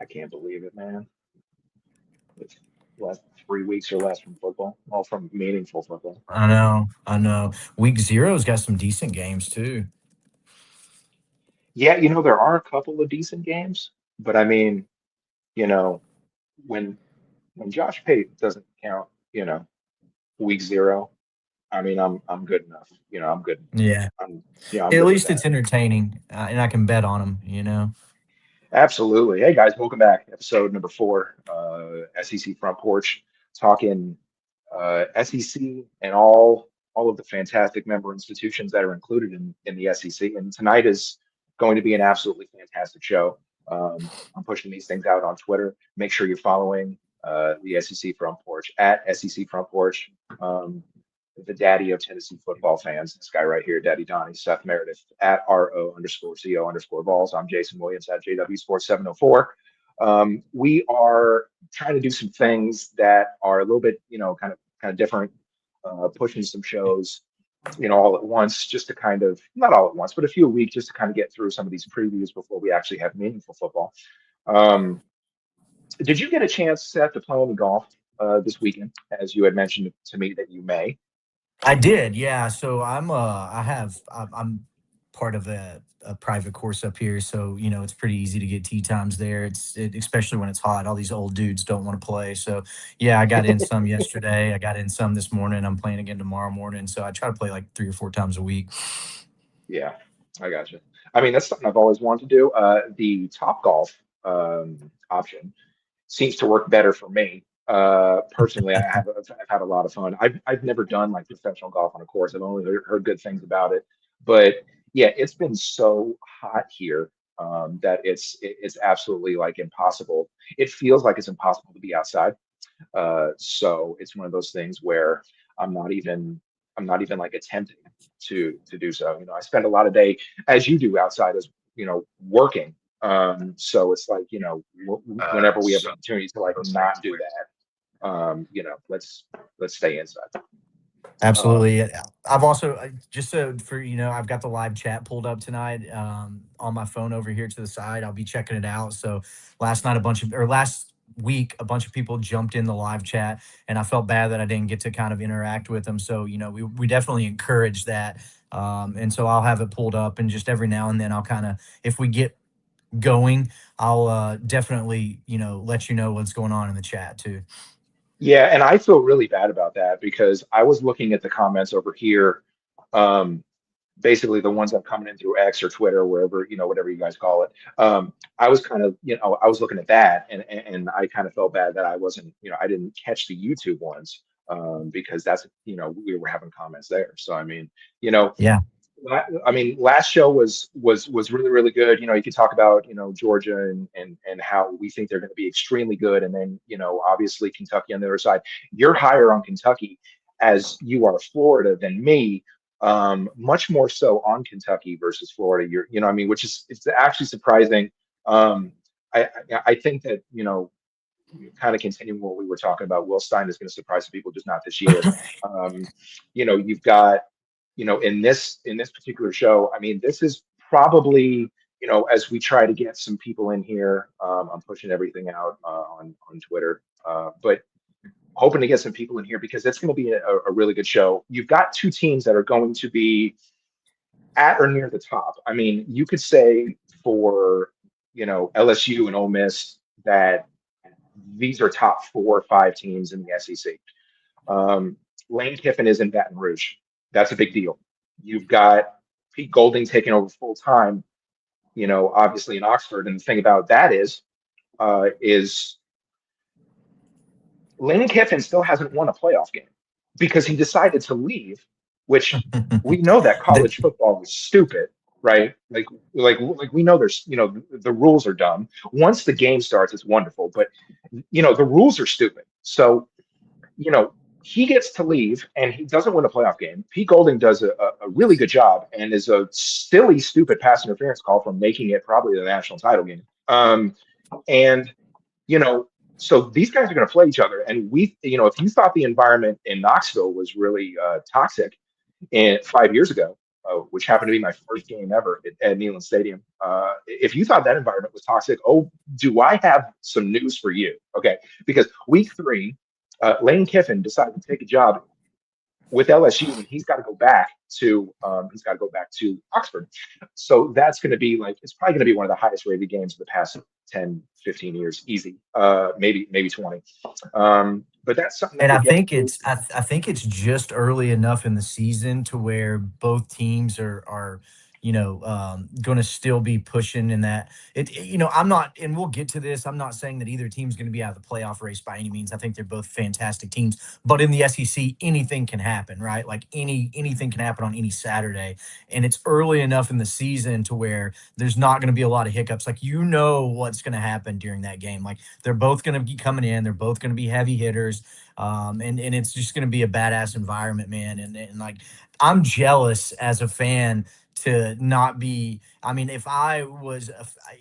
I can't believe it, man. It's less 3 weeks or less from football, all from meaningful football. I know, I know. Week zero's got some decent games too. Yeah, there are a couple of decent games, but I mean, you know, when Josh Pate doesn't count, week zero, I mean, I'm good enough. I'm good. Yeah, I'm at good with least it's that. entertaining, and I can bet on them. Absolutely. Hey guys, welcome back. Episode number 4, SEC Front Porch, talking SEC and all of the fantastic member institutions that are included in the SEC. And tonight is going to be an absolutely fantastic show. I'm pushing these things out on Twitter. Make sure you're following the SEC Front Porch at SEC Front Porch. The daddy of Tennessee football fans, this guy right here, Daddy Donnie, Seth Meredith at RO_CO_Vols. I'm Jason Williams at JW Sports 704. We are trying to do some things that are a little bit, kind of different, pushing some shows, all at once, just to kind of, not all at once, but a few a week, just to kind of get through some of these previews before we actually have meaningful football. Did you get a chance, Seth, to play any golf this weekend, as you had mentioned to me that you may? I did, yeah. So I'm part of a private course up here, so it's pretty easy to get tee times there. Especially when it's hot. All these old dudes don't want to play. So yeah, I got in some yesterday. I got in some this morning. I'm playing again tomorrow morning. So I try to play like 3 or 4 times a week. Yeah, I got you. I mean, that's something I've always wanted to do. The Top Golf option seems to work better for me. Personally, I've had a lot of fun. I've never done like professional golf on a course. I've only heard good things about it. But yeah, it's been so hot here that it's absolutely like impossible. It feels like it's impossible to be outside. So it's one of those things where I'm not even I'm not even like attempting to do so. I spend a lot of day, as you do, outside as working. So it's like whenever we have an opportunity to like not do that, let's stay inside. Um, Absolutely. I've also just so for I've got the live chat pulled up tonight on my phone over here to the side. I'll be checking it out. So last week a bunch of people jumped in the live chat, and I felt bad that I didn't get to kind of interact with them. So we definitely encourage that. And so I'll have it pulled up, and just every now and then I'll kind of, if we get going, I'll definitely let you know what's going on in the chat too. Yeah, and I feel really bad about that because I was looking at the comments over here, um, basically the ones that are coming in through X or Twitter, wherever, whatever you guys call it. I was kind of, I was looking at that and I kind of felt bad that I wasn't, I didn't catch the YouTube ones, because that's, we were having comments there. So I mean, you know, Yeah. I mean, last show was really really good. You could talk about Georgia and how we think they're going to be extremely good, and then obviously Kentucky on the other side. You're higher on Kentucky as you are Florida than me. Much more so on Kentucky versus Florida. I mean, which is it's actually surprising. Um, I think that kind of continuing what we were talking about, Will Stein is going to surprise some people, just not this year. Um, you've got in this particular show, I mean, this is probably, as we try to get some people in here, I'm pushing everything out on Twitter, but hoping to get some people in here because it's going to be a really good show. You've got two teams that are going to be at or near the top. I mean, you could say for LSU and Ole Miss that these are top 4 or 5 teams in the SEC. Um, Lane Kiffin is in Baton Rouge. That's a big deal. You've got Pete Golding taking over full time, obviously in Oxford. And the thing about that is Lane Kiffin still hasn't won a playoff game because he decided to leave, which we know that college football is stupid, right? Like we know there's the rules are dumb. Once the game starts, it's wonderful, but the rules are stupid. So you know, he gets to leave and he doesn't win a playoff game. Pete Golding does a really good job and is a silly, stupid pass interference call from making it probably the national title game. And, you know, so these guys are going to play each other. And if you thought the environment in Knoxville was really toxic 5 years ago, which happened to be my first game ever at Neyland Stadium. If you thought that environment was toxic, oh, do I have some news for you? Okay, because week 3, Lane Kiffin decided to take a job with LSU, and he's got to go back to Oxford. So that's going to be like, it's probably going to be one of the highest rated games of the past 10, 15 years, easy. Maybe 20. But that's something that And could get into. I think it's just early enough in the season to where both teams are going to still be pushing in that I'm not, and we'll get to this. I'm not saying that either team's going to be out of the playoff race by any means. I think they're both fantastic teams, but in the SEC, anything can happen, right? Like anything can happen on any Saturday, and it's early enough in the season to where there's not going to be a lot of hiccups. Like what's going to happen during that game. Like they're both going to be coming in. They're both going to be heavy hitters. And it's just going to be a badass environment, man. And like, I'm jealous as a fan to not be. I mean, if I was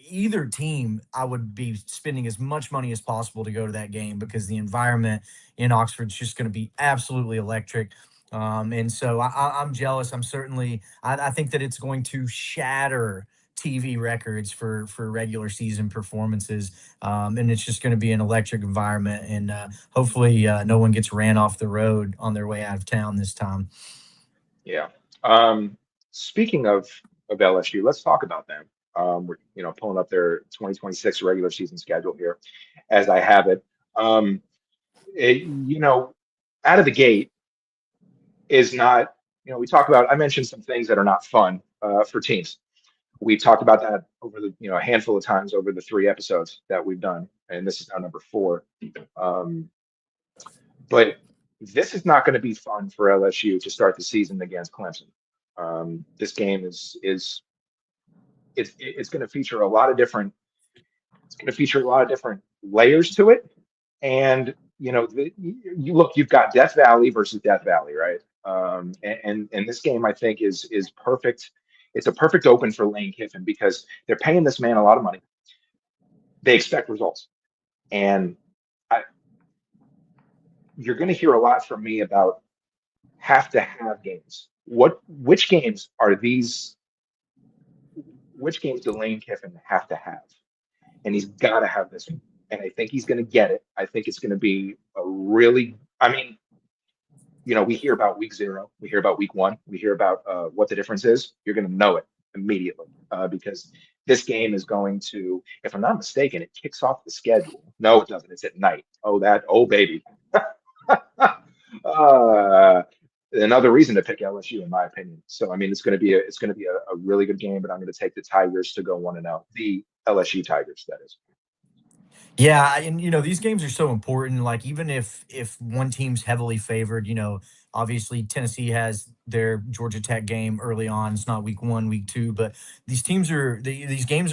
either team, I would be spending as much money as possible to go to that game because the environment in Oxford is just going to be absolutely electric. And so I'm jealous. I think that it's going to shatter TV records for regular season performances, and it's just going to be an electric environment. And hopefully, no one gets ran off the road on their way out of town this time. Yeah. Speaking of LSU, let's talk about them. We're pulling up their 2026 regular season schedule here, as I have it. Um, it out of the gate is not. We talk about. I mentioned some things that are not fun for teams. We've talked about that over the a handful of times over the 3 episodes that we've done, and this is now number 4. Um, but this is not going to be fun for LSU to start the season against Clemson. This game is it's going to feature a lot of different layers to it, and you look, you've got Death Valley versus Death Valley, right? And this game I think is perfect. It's a perfect open for Lane Kiffin because they're paying this man a lot of money. They expect results, and I, you're going to hear a lot from me about have to have games. Which games are these? Which games do Lane Kiffin have to have? And he's got to have this one. And I think he's going to get it. I think it's going to be a really. I mean, we hear about week 0, we hear about week 1, we hear about what the difference is. You're going to know it immediately because this game is going to, if I'm not mistaken, it kicks off the schedule. No, it doesn't. It's at night. Oh baby. uh, Another reason to pick LSU, in my opinion. So I mean, it's going to be a really good game, but I'm going to take the Tigers to go 1-0. The LSU Tigers, that is. Yeah, and these games are so important. Like even if one team's heavily favored, obviously Tennessee has their Georgia Tech game early on. It's not week 1, week 2, but these games are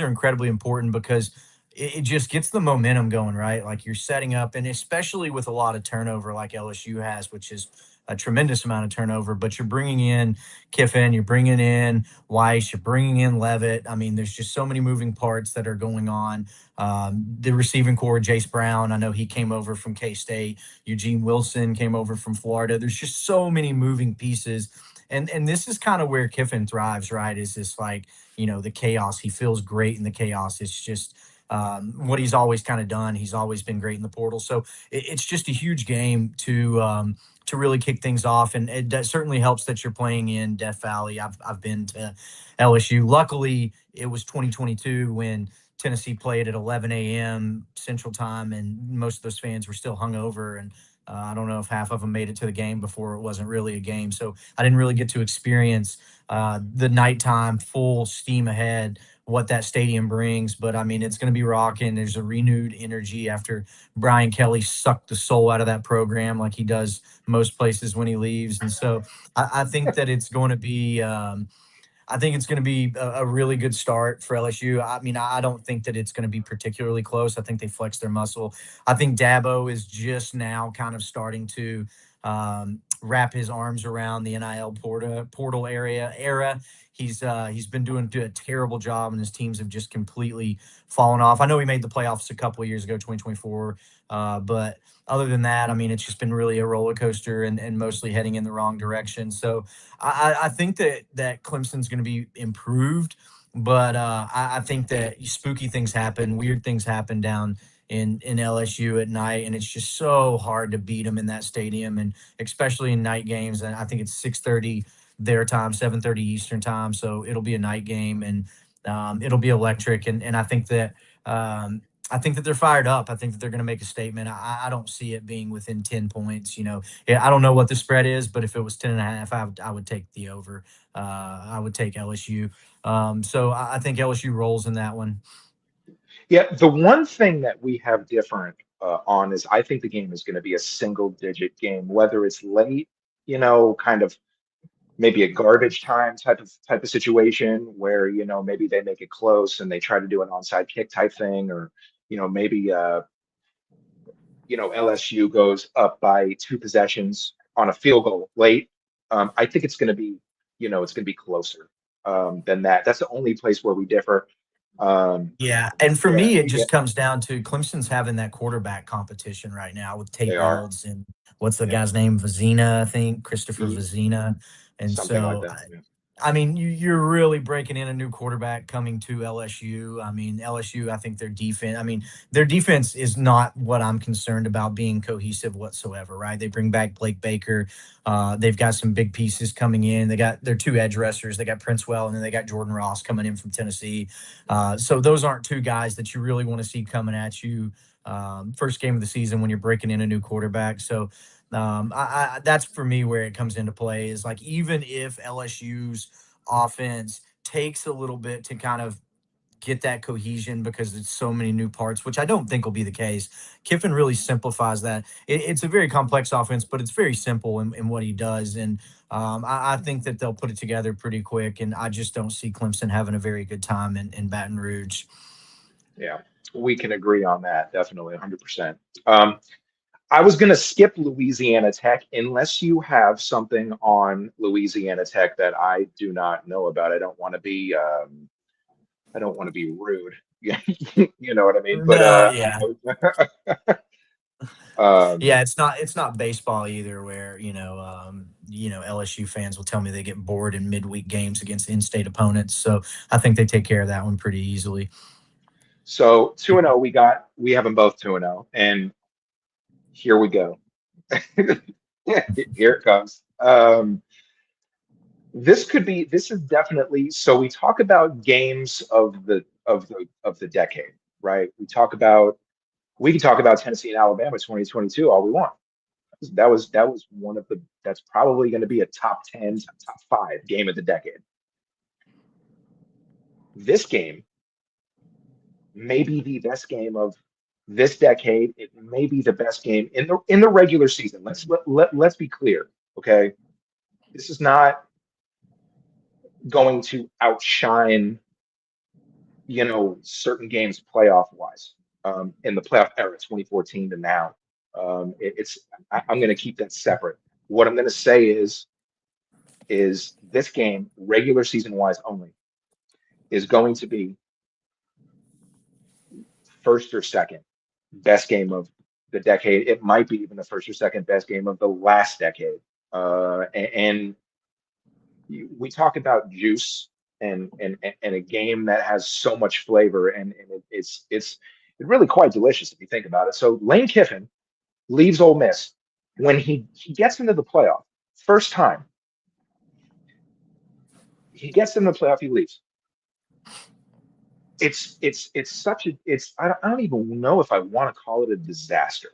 incredibly important because it just gets the momentum going, right? Like you're setting up, and especially with a lot of turnover like LSU has, which is a tremendous amount of turnover. But you're bringing in Kiffin, you're bringing in Weiss, you're bringing in Levitt. I mean, there's just so many moving parts that are going on. The receiving core, Jace Brown, I know he came over from K State. Eugene Wilson came over from Florida. There's just so many moving pieces. And this is kind of where Kiffin thrives, right? Is this like, the chaos. He feels great in the chaos. It's just what he's always kind of done. He's always been great in the portal. So it's just a huge game to really kick things off. And that certainly helps that you're playing in Death Valley. I've been to LSU. Luckily, it was 2022 when Tennessee played at 11 a.m. Central Time, and most of those fans were still hungover. And I don't know if half of them made it to the game before it wasn't really a game. So I didn't really get to experience the nighttime full steam ahead, what that stadium brings. But I mean, it's going to be rocking. There's a renewed energy after Brian Kelly sucked the soul out of that program like he does most places when he leaves. And so I think that it's going to be. I think it's going to be a really good start for LSU. I mean, I don't think that it's going to be particularly close. I think they flex their muscle. I think Dabo is just now kind of starting to wrap his arms around the NIL portal era. He's been doing a terrible job, and his teams have just completely fallen off. I know he made the playoffs a couple of years ago, 2024, but other than that, I mean, it's just been really a roller coaster and mostly heading in the wrong direction. So I think that Clemson's going to be improved, but I think that spooky things happen, weird things happen down in LSU at night, and it's just so hard to beat them in that stadium, and especially in night games. And I think it's 6:30 their time, 7:30 Eastern time, so it'll be a night game, and it'll be electric. And um, I think that they're fired up. I think that they're going to make a statement. I don't see it being within 10 points. Yeah, I don't know what the spread is, but if it was 10 and a half, I would take the over. I would take LSU. So I think LSU rolls in that one. Yeah, the one thing that we have different on is I think the game is going to be a single digit game, whether it's late, kind of maybe a garbage time type of situation where maybe they make it close and they try to do an onside kick type thing, or maybe LSU goes up by two possessions on a field goal late. I think it's going to be it's going to be closer than that. That's the only place where we differ. Yeah, and for Yeah, me, it yeah, just comes down to Clemson's having that quarterback competition right now with Tate they are. Reynolds and what's the Yeah, guy's name? Vizina, I think, Christopher Ye- Vizina. And something like so that. Yeah. I mean, you're really breaking in a new quarterback coming to LSU. I mean, LSU, I think their defense is not what I'm concerned about being cohesive whatsoever, right? They bring back Blake Baker. They've got some big pieces coming in. They got their two edge rushers. They got Princewell, and then they got Jordan Ross coming in from Tennessee. So those aren't two guys that you really want to see coming at you first game of the season when you're breaking in a new quarterback. So that's for me where it comes into play is like even if LSU's offense takes a little bit to kind of get that cohesion because it's so many new parts, which I don't think will be the case. Kiffin really simplifies that. It's a very complex offense, but it's very simple in what he does. And I think that they'll put it together pretty quick. And I just don't see Clemson having a very good time in Baton Rouge. Yeah, we can agree on that. Definitely 100%. I was going to skip Louisiana Tech unless you have something on Louisiana Tech that I do not know about. I don't want to be rude. Yeah, you know what I mean. But No, yeah. um, Yeah, it's not baseball either, where LSU fans will tell me they get bored in midweek games against in-state opponents. So I think they take care of that one pretty easily. so 2-0, we have them both 2-0, and here we go. Here it comes. This is definitely, so we talk about games of the decade, right? We can talk about Tennessee and Alabama 2022 all we want. That was one of the that's probably going to be a top 10, top 5 game of the decade. This game may be the best game of this decade. It may be the best game in the regular season. Let's be clear, okay? This is not going to outshine, certain games playoff wise, in the playoff era, 2014 to now. I'm going to keep that separate. What I'm going to say is this game, regular season wise only, is going to be first or second best game of the decade. It might be even the first or second best game of the last decade. And we talk about juice and a game that has so much flavor, and it's really quite delicious if you think about it. So Lane Kiffin leaves Ole Miss when he gets into the playoff first time. He gets into the playoff, he leaves. It's such a it's I don't even know if I want to call it a disaster.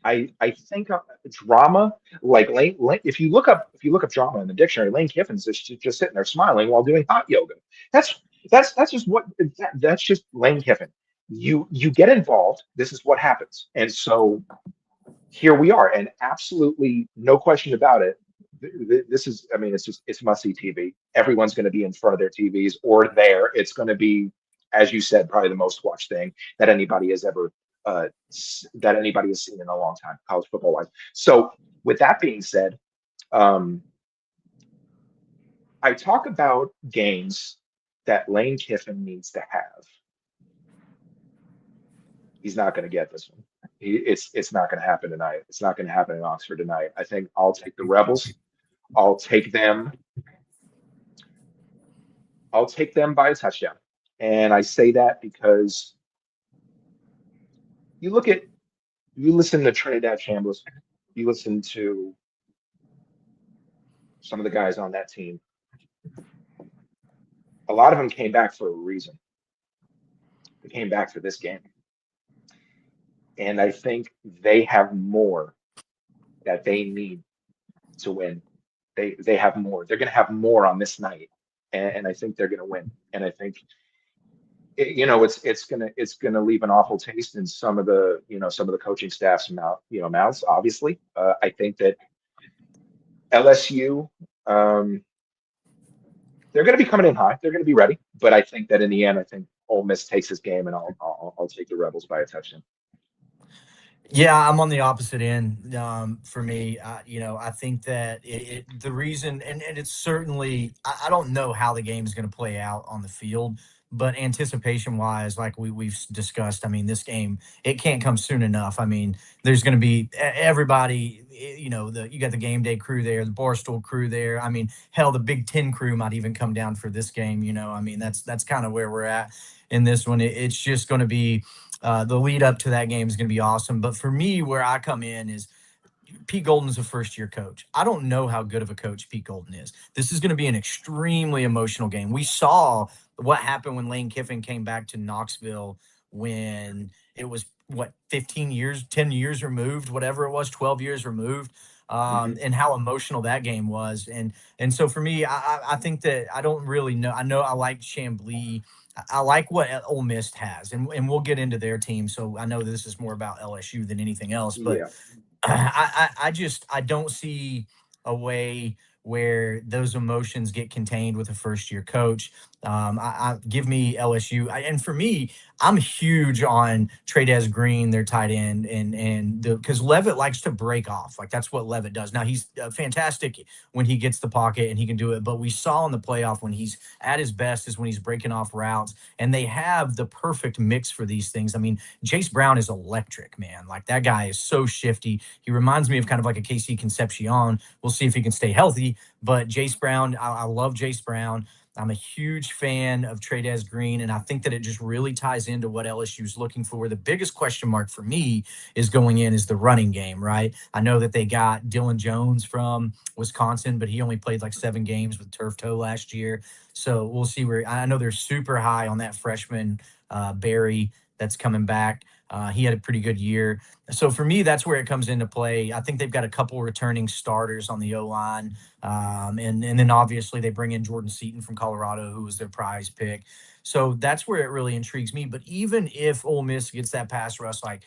I think drama, like if you look up drama in the dictionary, Lane Kiffin's just sitting there smiling while doing hot yoga. That's that's just that's just Lane Kiffin. You get involved. This is what happens, and so here we are, and absolutely no question about it. This is, I mean, it's must see TV. Everyone's going to be in front of their TVs or there. It's going to be, as you said, probably the most watched thing that anybody has ever that anybody has seen in a long time, college football wise. So with that being said, Um, I talk about games that Lane Kiffin needs to have. He's not going to get this one. It's not going to happen tonight. It's not going to happen in Oxford tonight. I think I'll take the Rebels. I'll take them. I'll take them by a touchdown. And I say that because you look at you listen to Trinidad Chambliss, you listen to some of the guys on that team. A lot of them came back for a reason. They came back for this game. And I think they have more that they need to win. They have more. They're going to have more on this night, and I think they're going to win. And I think it's gonna leave an awful taste in some of the coaching staff's mouths. Obviously, I think that LSU, they're going to be coming in high. They're going to be ready. But I think that in the end, I think Ole Miss takes this game, and I'll take the Rebels by a touchdown. Yeah, I'm on the opposite end. For me, I think that the reason, and it's certainly, I don't know how the game is going to play out on the field, but anticipation wise, like we've discussed, I mean, this game, it can't come soon enough. I mean, there's going to be everybody, you got the game day crew there, the Barstool crew there. I mean, hell, the Big Ten crew might even come down for this game. I mean, that's kind of where we're at in this one. It's just going to be the lead up to that game is going to be awesome. But for me, where I come in is Pete Golden's a first year coach. I don't know how good of a coach Pete Golden is. This is going to be an extremely emotional game. We saw what happened when Lane Kiffin came back to Knoxville when it was, what, 15 years, 10 years removed, whatever it was, 12 years removed. And how emotional that game was. And so for me, I think that I don't really know. I know I like Chamblee. I like what Ole Miss has, and we'll get into their team. So I know this is more about LSU than anything else, but Yeah, I don't see a way where those emotions get contained with a first year coach. I give me LSU, and for me, I'm huge on Trades Green, their tight end, and because Levitt likes to break off, like that's what Levitt does. Now he's fantastic when he gets the pocket and he can do it, but we saw in the playoff when he's at his best is when he's breaking off routes, and they have the perfect mix for these things. I mean, Jace Brown is electric, man. Like that guy is so shifty. He reminds me of kind of like a KC Concepcion. We'll see if he can stay healthy. But Jace Brown, I love Jace Brown. I'm a huge fan of Trades Green, and I think that it just really ties into what LSU is looking for. The biggest question mark for me is going in is the running game, right? I know that they got Dylan Jones from Wisconsin, but he only played like 7 games with turf toe last year. So we'll see where I know they're super high on that freshman Barry that's coming back. He had a pretty good year. So for me, that's where it comes into play. I think they've got a couple returning starters on the O line. And then obviously they bring in Jordan Seaton from Colorado, who was their prize pick. So that's where it really intrigues me. But even if Ole Miss gets that pass rush, like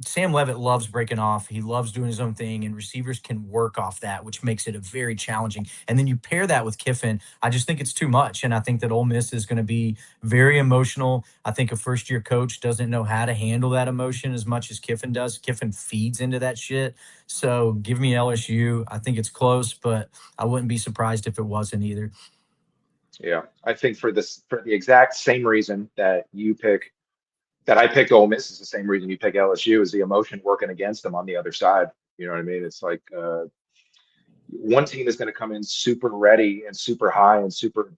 Sam Levitt loves breaking off. He loves doing his own thing, and receivers can work off that, which makes it a very challenging. And then you pair that with Kiffin. I just think it's too much, and I think that Ole Miss is going to be very emotional. I think a first-year coach doesn't know how to handle that emotion as much as Kiffin does. Kiffin feeds into that shit. So give me LSU. I think it's close, but I wouldn't be surprised if it wasn't either. yeah. I think for the exact same reason that I picked Ole Miss is the same reason you pick LSU is the emotion working against them on the other side. You know what I mean? It's like one team is going to come in super ready and super high and super,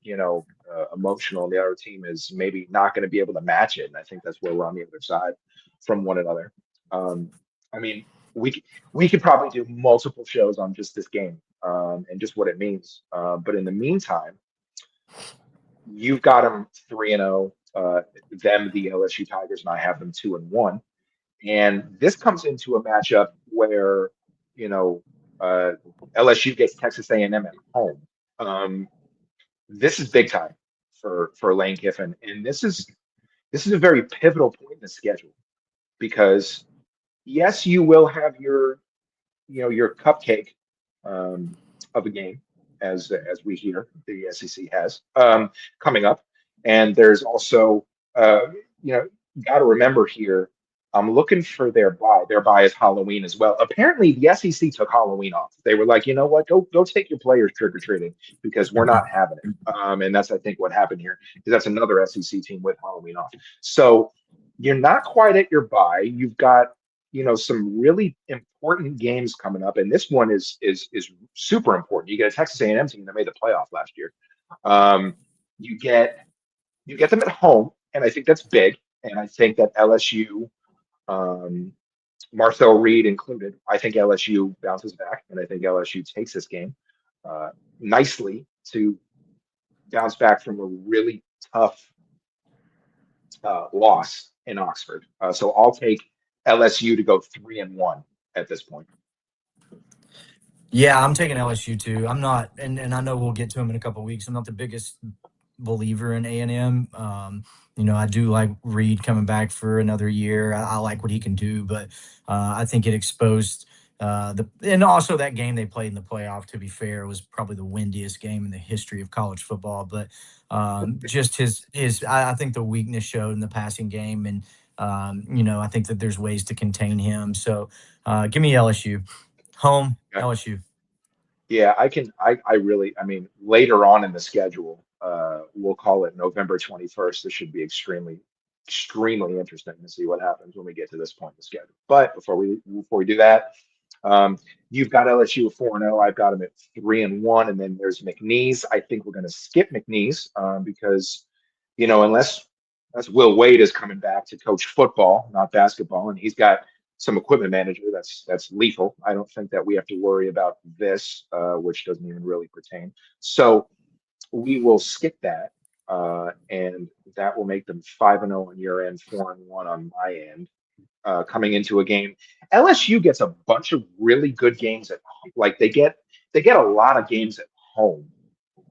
emotional. And the other team is maybe not going to be able to match it. And I think that's where we're on the other side from one another. I mean, we could probably do multiple shows on just this game and just what it means. But in the meantime, you've got them 3-0. Them, the LSU Tigers, and I have them 2-1. And this comes into a matchup where you know LSU gets Texas A&M at home. This is big time for Lane Kiffin, and this is a very pivotal point in the schedule because yes, you will have your cupcake of a game as we hear the SEC has coming up, and there's also uh, you know got to remember here I'm looking for their bye. Their bye is Halloween as well. Apparently, the SEC took Halloween off. They were like, you know what? Go take your players trick or treating because we're not having it. And that's I think what happened here because that's another SEC team with Halloween off. So you're not quite at your bye. You've got some really important games coming up, and this one is super important. You get a Texas A&M team that made the playoff last year. Um, you get them at home, and I think that's big. And I think that LSU, um, Marcel Reed included, I think LSU bounces back, and I think LSU takes this game uh, nicely to bounce back from a really tough loss in Oxford. So I'll take LSU to go 3-1 at this point. Yeah, I'm taking LSU too. I'm not, and I know we'll get to him in a couple of weeks. I'm not the biggest believer in A&M. I do like Reed coming back for another year. I like what he can do, but I think it exposed and also that game they played in the playoff. To be fair, was probably the windiest game in the history of college football. But just I think the weakness showed in the passing game, and I think that there's ways to contain him. So give me LSU home. LSU. Yeah, I can. I really. I mean, later on in the schedule, we'll call it November 21st. This should be extremely interesting to see what happens when we get to this point in the schedule. But before we do that, you've got LSU at 4-0. I've got them at 3-1, and then there's McNeese. I think we're going to skip McNeese because unless Will Wade is coming back to coach football, not basketball, and he's got some equipment manager that's lethal. I don't think that we have to worry about this, which doesn't even really pertain. So we will skip that, and that will make them 5-0 on your end, 4-1 on my end. Coming into a game, LSU gets a bunch of really good games at home. Like they get a lot of games at home.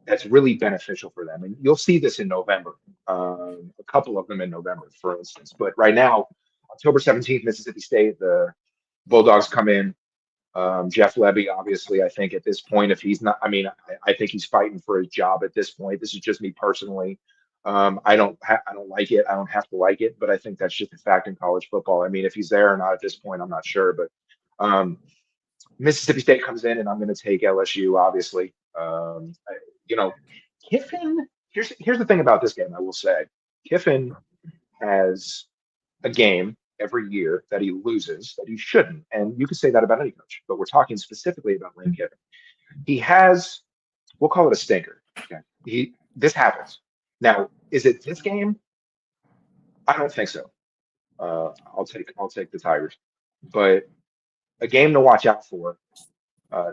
That's really beneficial for them, and you'll see this in November. A couple of them in November, for instance. But right now, October 17th, Mississippi State, the Bulldogs come in. Jeff Levy, obviously, I think at this point, if he's not, I mean, I think he's fighting for his job at this point. This is just me personally. I don't like it. I don't have to like it, but I think that's just a fact in college football. I mean, if he's there or not at this point, I'm not sure. But Mississippi State comes in, and I'm going to take LSU. Obviously, Kiffin. Here's the thing about this game. I will say, Kiffin has a game every year that he loses that he shouldn't. And you could say that about any coach, but we're talking specifically about Lane Kiffin. He has, we'll call it a stinker. Okay. This happens. Now, is it this game? I don't think so. I'll take the Tigers. But a game to watch out for.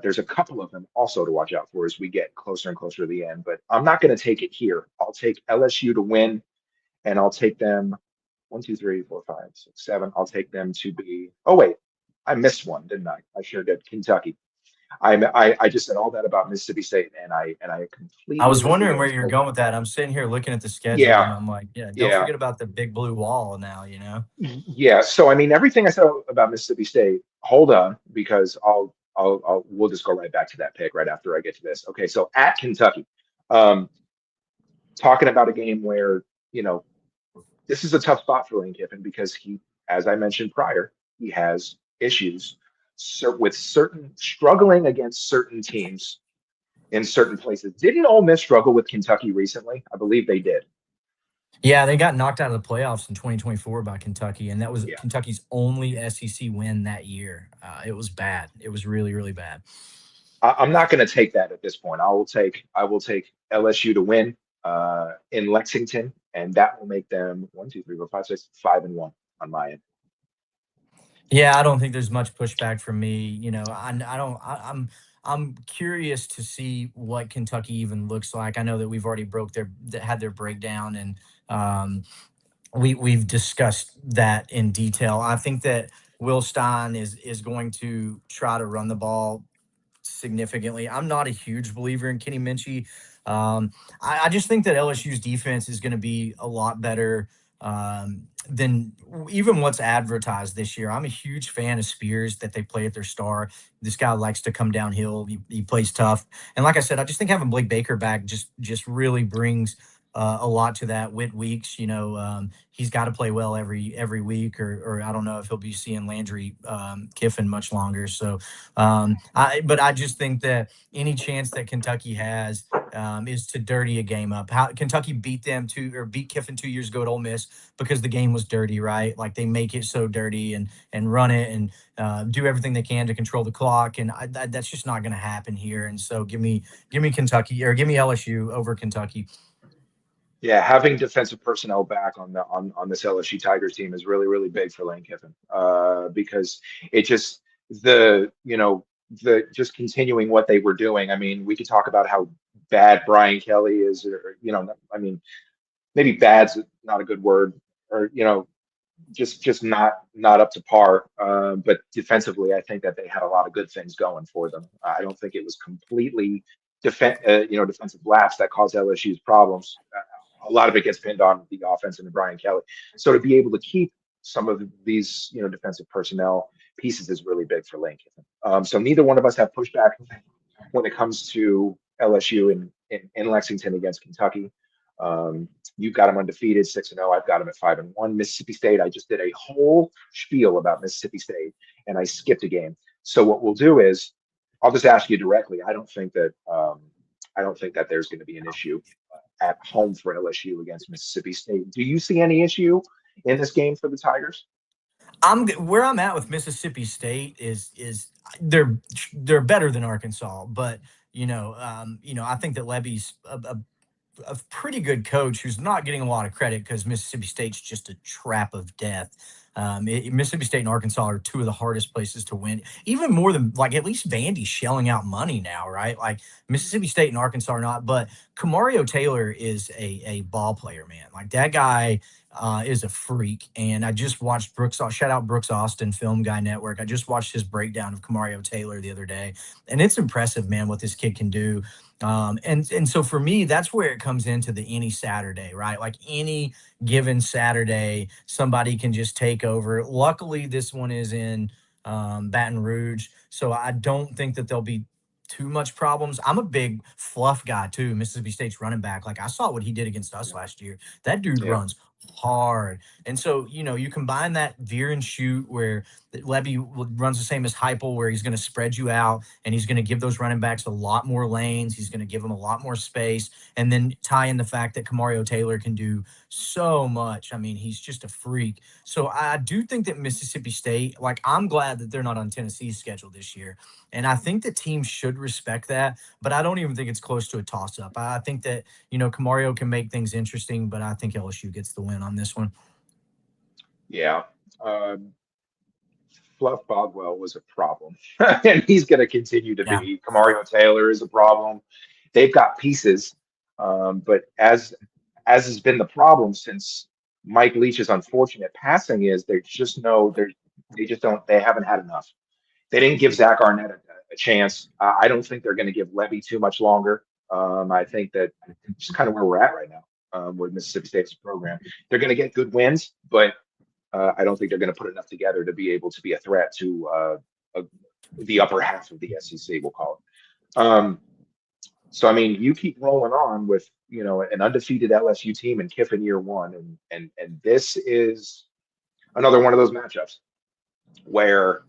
There's a couple of them also to watch out for as we get closer and closer to the end. But I'm not going to take it here. I'll take LSU to win, and I'll take them 1, 2, 3, 4, 5, 6, 7. I'll take them to be. Oh wait, I missed one, didn't I? I sure did. Kentucky. I just said all that about Mississippi State, and I completely. I was wondering where you're going with that. I'm sitting here looking at the schedule, and I'm like, don't forget about the big blue wall now. Yeah. So I mean, everything I said about Mississippi State. Hold on, because we'll just go right back to that pick right after I get to this. Okay. So at Kentucky, talking about a game where this is a tough spot for Lane Kiffin because he, as I mentioned prior, he has issues with struggling against certain teams in certain places. Didn't Ole Miss struggle with Kentucky recently? I believe they did. Yeah, they got knocked out of the playoffs in 2024 by Kentucky, and that was Kentucky's only SEC win that year. It was bad. It was really, really bad. I'm not going to take that at this point. I will take LSU to win in Lexington, and that will make them 1, 2, 3, 4, 5, 6, 5-1 on my end. Yeah, I don't think there's much pushback from me. I'm curious to see what Kentucky even looks like. I know that we've already had their breakdown, and we've discussed that in detail. I think that Will Stein is going to try to run the ball significantly. I'm not a huge believer in Kenny Minchie. I just think that LSU's defense is going to be a lot better than even what's advertised this year. I'm a huge fan of Spears, that they play at their star. This guy likes to come downhill. He plays tough. And like I said, I just think having Blake Baker back just really brings a lot to that. Whit Weeks, he's got to play well every week, or I don't know if he'll be seeing Landry Kiffin much longer. So, but I just think that any chance that Kentucky has is to dirty a game up. How Kentucky beat them or beat Kiffin 2 years ago at Ole Miss because the game was dirty, right? Like they make it so dirty and run it and do everything they can to control the clock, and that's just not going to happen here. And so give me Kentucky or give me LSU over Kentucky. Yeah, having defensive personnel back on this LSU Tigers team is really really big for Lane Kiffin, because it just the just continuing what they were doing. I mean, we could talk about how bad Brian Kelly is, or I mean, maybe bad's not a good word, or just not up to par. But defensively, I think that they had a lot of good things going for them. I don't think it was completely defensive lapse that caused LSU's problems. A lot of it gets pinned on the offense and Brian Kelly. So to be able to keep some of these defensive personnel pieces is really big for Lane Kiffin. So neither one of us have pushback when it comes to LSU in Lexington against Kentucky. You've got them undefeated, 6-0. I've got them at 5-1. Mississippi State, I just did a whole spiel about Mississippi State, and I skipped a game. So what we'll do is, I'll just ask you directly. I don't think that there's going to be an issue at home for LSU against Mississippi State. Do you see any issue in this game for the Tigers? Where I'm at with Mississippi State is they're better than Arkansas, but I think that Levy's a pretty good coach who's not getting a lot of credit because Mississippi State's just a trap of death. Mississippi State and Arkansas are two of the hardest places to win, even more than like at least Vandy's shelling out money now, right? Like Mississippi State and Arkansas are not, but Kamario Taylor is a ball player, man. Like that guy is a freak. And I just watched shout out Brooks Austin, Film Guy Network. I just watched his breakdown of Kamario Taylor the other day, and it's impressive, man, what this kid can do. And so for me, that's where it comes into the any Saturday, right? Like any given Saturday, somebody can just take over. Luckily, this one is in Baton Rouge, so I don't think that there'll be too much problems. I'm a big fluff guy too. Mississippi State's running back. Like I saw what he did against us last year. That dude Yeah. runs hard. And so, you combine that veer and shoot where Levy runs the same as Heupel, where he's going to spread you out and he's going to give those running backs a lot more lanes. He's going to give them a lot more space. And then tie in the fact that Kamario Taylor can do so much. I mean, he's just a freak. So I do think that Mississippi State, like, I'm glad that they're not on Tennessee's schedule this year. And I think the team should respect that, but I don't even think it's close to a toss up. I think that, Kamario can make things interesting, but I think LSU gets the win on this one. Yeah. Fluff Bogwell was a problem, and he's going to continue to Yeah. be. Kamario Taylor is a problem. They've got pieces, but as has been the problem since Mike Leach's unfortunate passing, is there's just they just don't, they haven't had enough. They didn't give Zach Arnett a chance. I don't think they're going to give Levy too much longer. I think that just kind of where we're at right now with Mississippi State's program. They're going to get good wins, but I don't think they're going to put enough together to be able to be a threat to the upper half of the SEC, we'll call it. So, I mean, you keep rolling on with, an undefeated LSU team in Kiffin year one. And this is another one of those matchups where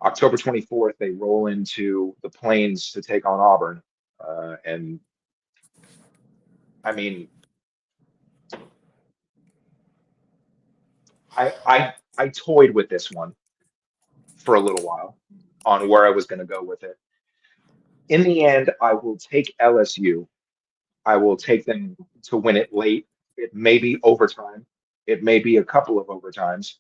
October 24th, they roll into the Plains to take on Auburn. And I mean, I toyed with this one for a little while on where I was going to go with it. In the end, I will take LSU. I will take them to win it late. It may be overtime. It may be a couple of overtimes.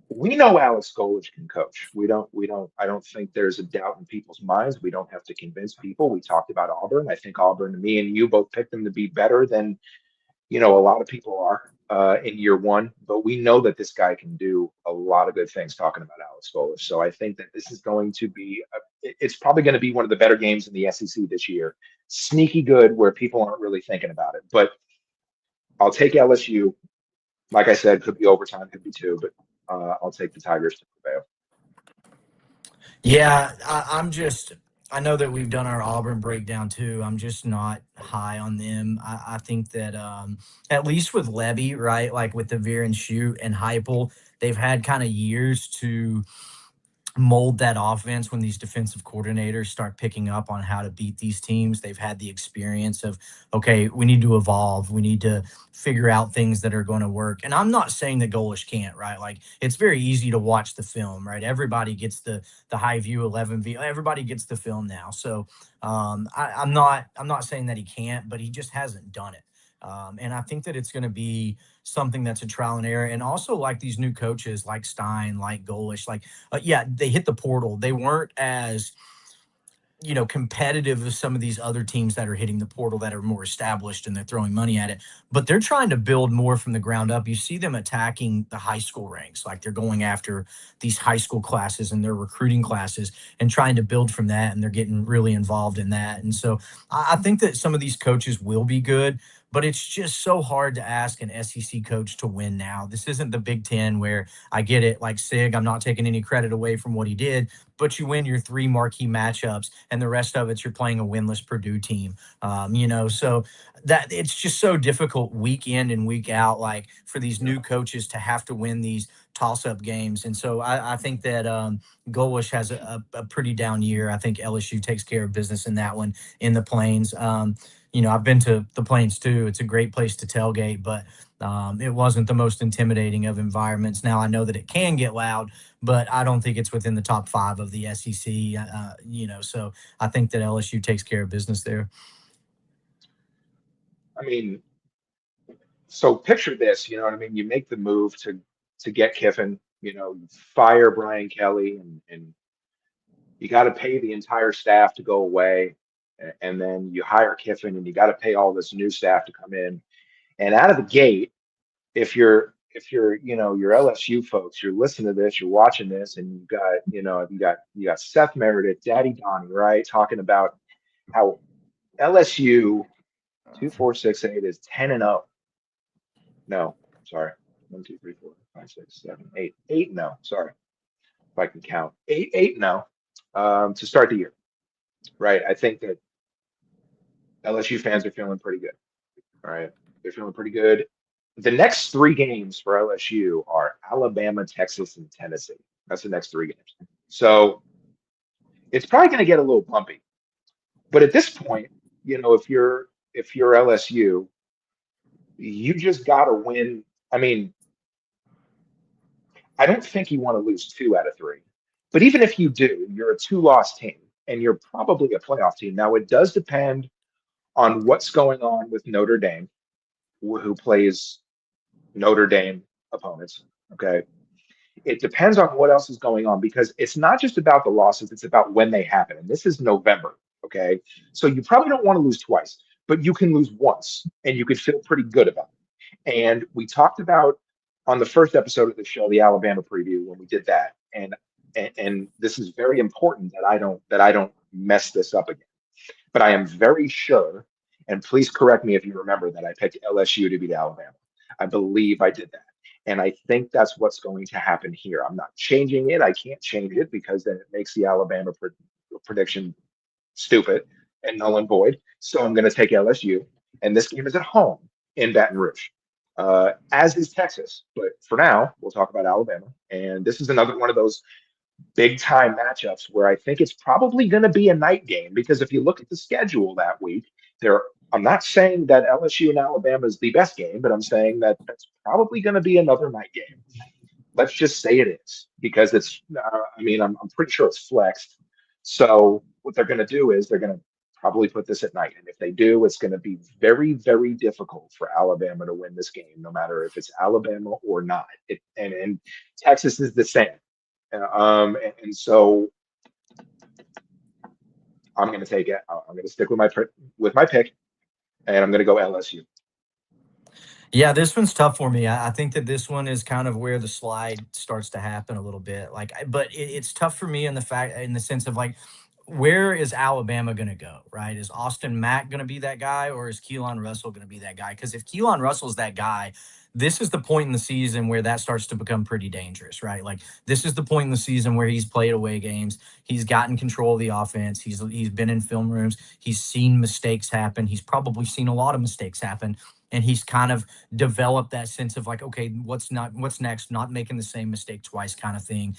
We know Alex Golich can coach. I don't think there's a doubt in people's minds. We don't have to convince people. We talked about Auburn. I think Auburn, me and you both picked them to be better than, a lot of people are in year one, but we know that this guy can do a lot of good things talking about Alex Golich. So I think that this is going to be, it's probably going to be one of the better games in the SEC this year. Sneaky good where people aren't really thinking about it, but I'll take LSU. Like I said, could be overtime, could be two, but I'll take the Tigers to prevail. Yeah, I know that we've done our Auburn breakdown too. I'm just not high on them. I think that at least with Levy, right, like with the Veer and Shoot and Heupel, they've had kind of years to mold that offense when these defensive coordinators start picking up on how to beat these teams. They've had the experience of, okay, we need to evolve. We need to figure out things that are going to work. And I'm not saying that Golish can't, right? Like it's very easy to watch the film, right? Everybody gets the high view 11V. Everybody gets the film now. So I'm not saying that he can't, but he just hasn't done it. And I think that it's going to be something that's a trial and error. And also like these new coaches like Stein, like Golish, like yeah, they hit the portal. They weren't as competitive as some of these other teams that are hitting the portal that are more established and they're throwing money at it. But they're trying to build more from the ground up. You see them attacking the high school ranks, like they're going after these high school classes and their recruiting classes and trying to build from that. And they're getting really involved in that. And so I think that some of these coaches will be good. But it's just so hard to ask an SEC coach to win now. This isn't the Big Ten where I get it, like Sig, I'm not taking any credit away from what he did, but you win your three marquee matchups, and the rest of it you're playing a winless Purdue team. So that it's just so difficult week in and week out, like for these new coaches to have to win these toss-up games. And so I think that Golish has a pretty down year. I think LSU takes care of business in that one in the Plains. I've been to the Plains too. It's a great place to tailgate, but it wasn't the most intimidating of environments. Now I know that it can get loud, but I don't think it's within the top five of the SEC. So I think that LSU takes care of business there. I mean, so picture this, you know what I mean? You make the move to get Kiffin, you fire Brian Kelly, and you got to pay the entire staff to go away, and then you hire Kiffin, and you got to pay all this new staff to come in. And out of the gate, if you're your LSU folks, you're listening to this, you're watching this, and you got Seth Meredith, Daddy Donnie, right, talking about how LSU 2468 is 10-0. No, sorry. 1, 2, 3, 4, 5, 6, 7, 8. 8-0. Sorry. If I can count. 8-0 to start the year. Right. I think that LSU fans are feeling pretty good. All right. They're feeling pretty good. The next three games for LSU are Alabama, Texas, and Tennessee. That's the next three games. So it's probably going to get a little bumpy. But at this point, if you're LSU, you just got to win. I mean, I don't think you want to lose 2 out of 3. But even if you do, you're a two-loss team, and you're probably a playoff team. Now, it does depend on what's going on with Notre Dame, who plays Notre Dame opponents. Okay. It depends on what else is going on, because it's not just about the losses, it's about when they happen. And this is November. Okay. So you probably don't want to lose twice, but you can lose once and you could feel pretty good about it. And we talked about on the first episode of the show, the Alabama preview, when we did that. And this is very important that I don't mess this up again. But I am very sure, and please correct me if you remember, that I picked LSU to beat Alabama. I believe I did that. And I think that's what's going to happen here. I'm not changing it. I can't change it because then it makes the Alabama prediction stupid and null and void. So I'm going to take LSU. And this game is at home in Baton Rouge, as is Texas. But for now, we'll talk about Alabama. And this is another one of those big time matchups where I think it's probably going to be a night game, because if you look at the schedule that week, there. I'm not saying that LSU and Alabama is the best game, but I'm saying that that's probably going to be another night game. Let's just say it is, because it's. I'm pretty sure it's flexed. So what they're going to do is they're going to probably put this at night, and if they do, it's going to be very, very difficult for Alabama to win this game, no matter if it's Alabama or not. And Texas is the same. And so I'm going to take it. I'm going to stick with my pick, and I'm going to go LSU. Yeah, this one's tough for me. I think that this one is kind of where the slide starts to happen a little bit. But it's tough for me in the sense of like, where is Alabama going to go? Right? Is Austin Mack going to be that guy, or is Keelan Russell going to be that guy? Because if Keelan Russell's that guy, this is the point in the season where that starts to become pretty dangerous, right? Like this is the point in the season where he's played away games, he's gotten control of the offense, he's been in film rooms, he's seen mistakes happen, he's probably seen a lot of mistakes happen, and he's kind of developed that sense of like, okay, what's next, not making the same mistake twice, kind of thing.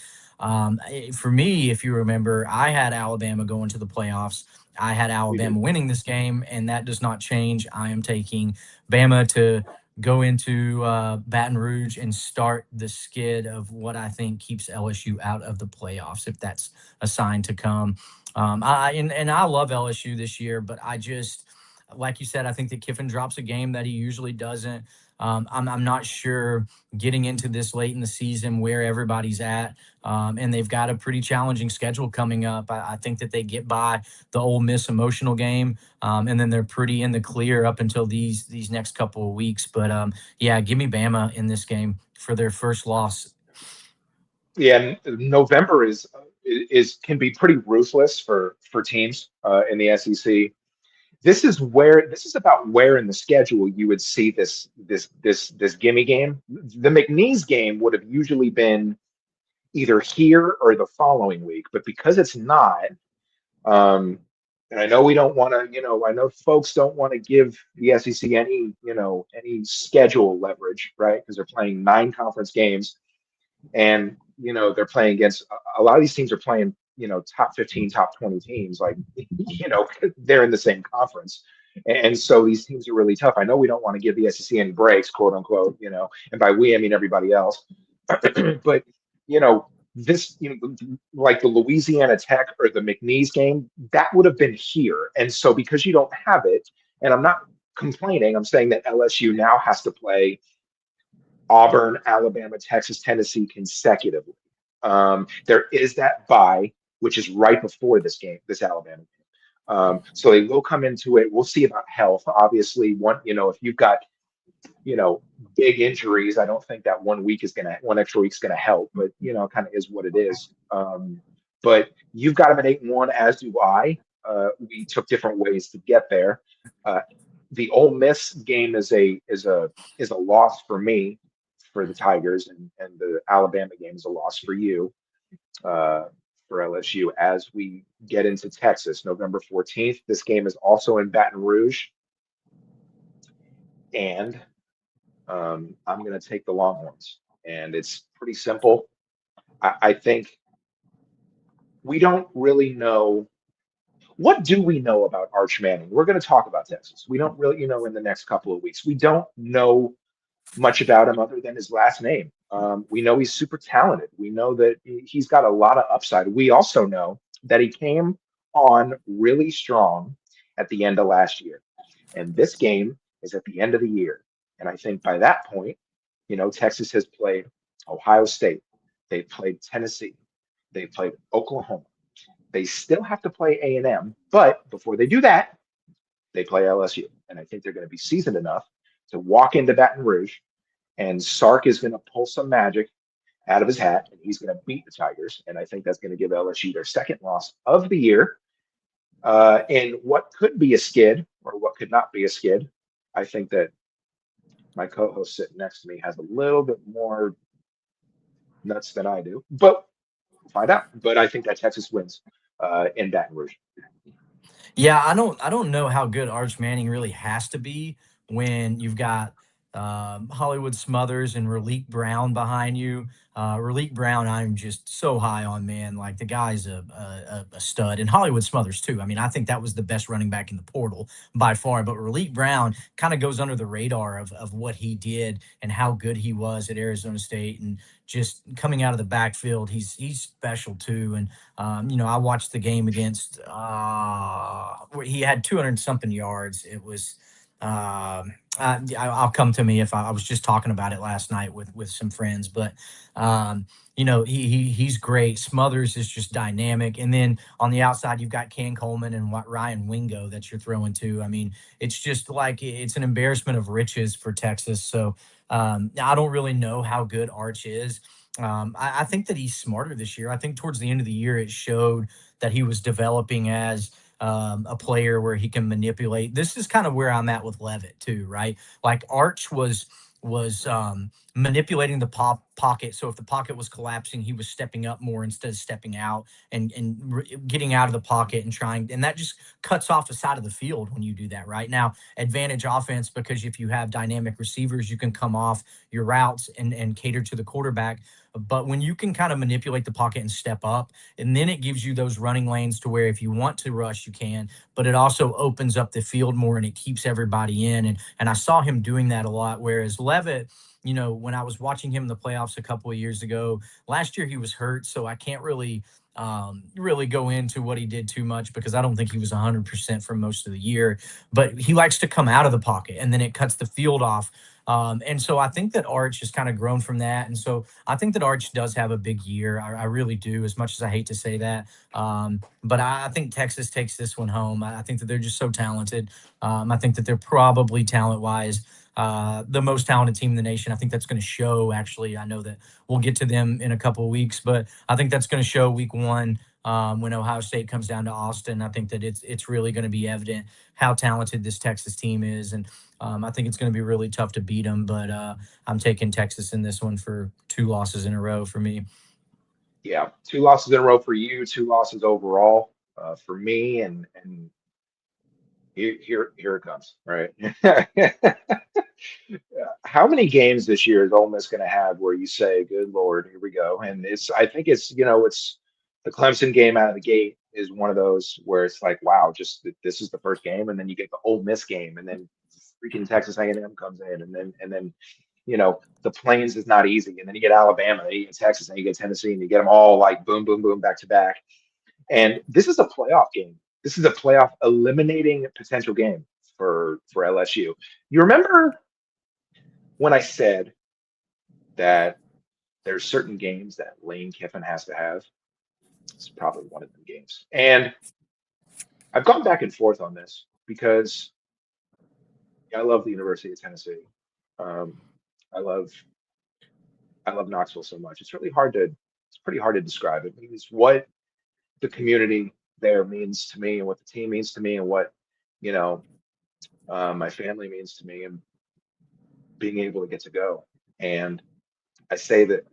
For me, if you remember, I had Alabama going to the playoffs. I had We did. Alabama winning this game, and that does not change. I am taking Bama to go into Baton Rouge and start the skid of what I think keeps LSU out of the playoffs, if that's a sign to come. And I love LSU this year, but I just, like you said, I think that Kiffin drops a game that he usually doesn't. I'm not sure getting into this late in the season where everybody's at. And they've got a pretty challenging schedule coming up. I think that they get by the Ole Miss emotional game, and then they're pretty in the clear up until these next couple of weeks. But yeah, give me Bama in this game for their first loss. Yeah, November is can be pretty ruthless for teams in the SEC. This is about where in the schedule you would see this gimme game. The McNeese game would have usually been either here or the following week, but because it's not, um, and I know we don't want to, I know folks don't want to give the SEC any schedule leverage, right? Because they're playing 9 conference games, and they're playing against a lot of these teams are playing top 15, top 20 teams, like they're in the same conference, and so these teams are really tough. I know we don't want to give the SEC any breaks, quote unquote, and by we I mean everybody else. But you know this, like the Louisiana Tech or the McNeese game, that would have been here, and so because you don't have it, and I'm not complaining, I'm saying that LSU now has to play Auburn, Alabama, Texas, Tennessee consecutively. There is that bye, which is right before this game, this Alabama game. So they will come into it. We'll see about health. Obviously, if you've got, you know, big injuries, I don't think that 1 week is gonna, 1 extra week is gonna help. But kind of is what it is. But you've got them at 8-1, as do I. We took different ways to get there. Uh, the Ole Miss game is a loss for me, for the Tigers, and the Alabama game is a loss for you, uh, for LSU. As we get into Texas, November 14th, this game is also in Baton Rouge, and I'm going to take the Longhorns. And it's pretty simple. I think we don't really know. What do we know about Arch Manning? We're going to talk about Texas. We don't really, in the next couple of weeks. We don't know much about him other than his last name. We know he's super talented. We know that he's got a lot of upside. We also know that he came on really strong at the end of last year. And this game is at the end of the year. And I think by that point, Texas has played Ohio State. They've played Tennessee. They've played Oklahoma. They still have to play A&M. But before they do that, they play LSU. And I think they're going to be seasoned enough to walk into Baton Rouge, and Sark is going to pull some magic out of his hat, and he's going to beat the Tigers. And I think that's going to give LSU their second loss of the year. And what could be a skid, or what could not be a skid, I think that my co-host sitting next to me has a little bit more nuts than I do, but we'll find out. But I think that Texas wins in Baton Rouge. Yeah, I don't know how good Arch Manning really has to be when you've got Hollywood Smothers and Raleek Brown behind you. Raleek Brown, I'm just so high on, man. Like the guy's a stud, and Hollywood Smothers too. I mean, I think that was the best running back in the portal by far. But Raleek Brown kind of goes under the radar of what he did and how good he was at Arizona State, and just coming out of the backfield, he's special too. And I watched the game against. Where he had 200 something yards. It was. I'll come to me if I was just talking about it last night with some friends, but he's great. Smothers is just dynamic, and then on the outside you've got Ken Coleman and Ryan Wingo that you're throwing to. I mean, it's just like it's an embarrassment of riches for Texas. So I don't really know how good Arch is. I think that he's smarter this year. I think towards the end of the year it showed that he was developing as a player where he can manipulate. This is kind of where I'm at with Levitt too, right? Like Arch was manipulating the pocket. So if the pocket was collapsing, he was stepping up more instead of stepping out and getting out of the pocket and trying. And that just cuts off the side of the field when you do that. Right now, advantage offense, because if you have dynamic receivers, you can come off your routes and cater to the quarterback. But when you can kind of manipulate the pocket and step up, and then it gives you those running lanes to where if you want to rush, you can, but it also opens up the field more and it keeps everybody in. And I saw him doing that a lot. Whereas Levitt, when I was watching him in the playoffs a couple of years ago, last year he was hurt, so I can't really go into what he did too much because I don't think he was 100% for most of the year. But he likes to come out of the pocket, and then it cuts the field off. And so I think that Arch has kind of grown from that. And so I think that Arch does have a big year. I really do, as much as I hate to say that. But I think Texas takes this one home. I think that they're just so talented. I think that they're probably talent wise the most talented team in the nation. I think that's going to show. Actually, I know that we'll get to them in a couple of weeks, but I think that's going to show week one when Ohio State comes down to Austin. I think that it's really going to be evident how talented this Texas team is, and I think it's going to be really tough to beat them. But I'm taking Texas in this one for 2 losses in a row for me. Yeah, 2 losses in a row for you, 2 losses overall for me, and here it comes. Right. How many games this year is Ole Miss going to have where you say, "Good Lord, here we go"? And I think it's the Clemson game out of the gate is one of those where it's like, wow, just this is the first game, and then you get the Ole Miss game, and then freaking Texas A&M comes in, and then the Plains is not easy, and then you get Alabama, and you get Texas, and you get Tennessee, and you get them all like boom, boom, boom, back to back. And this is a playoff game. This is a playoff eliminating potential game for LSU. You remember when I said that there's certain games that Lane Kiffin has to have? It's probably one of them games. And I've gone back and forth on this because I love the University of Tennessee. Um, I love Knoxville so much. It's pretty hard to describe. It means what the community there means to me and what the team means to me and what, you know, my family means to me and being able to get to go. And I say that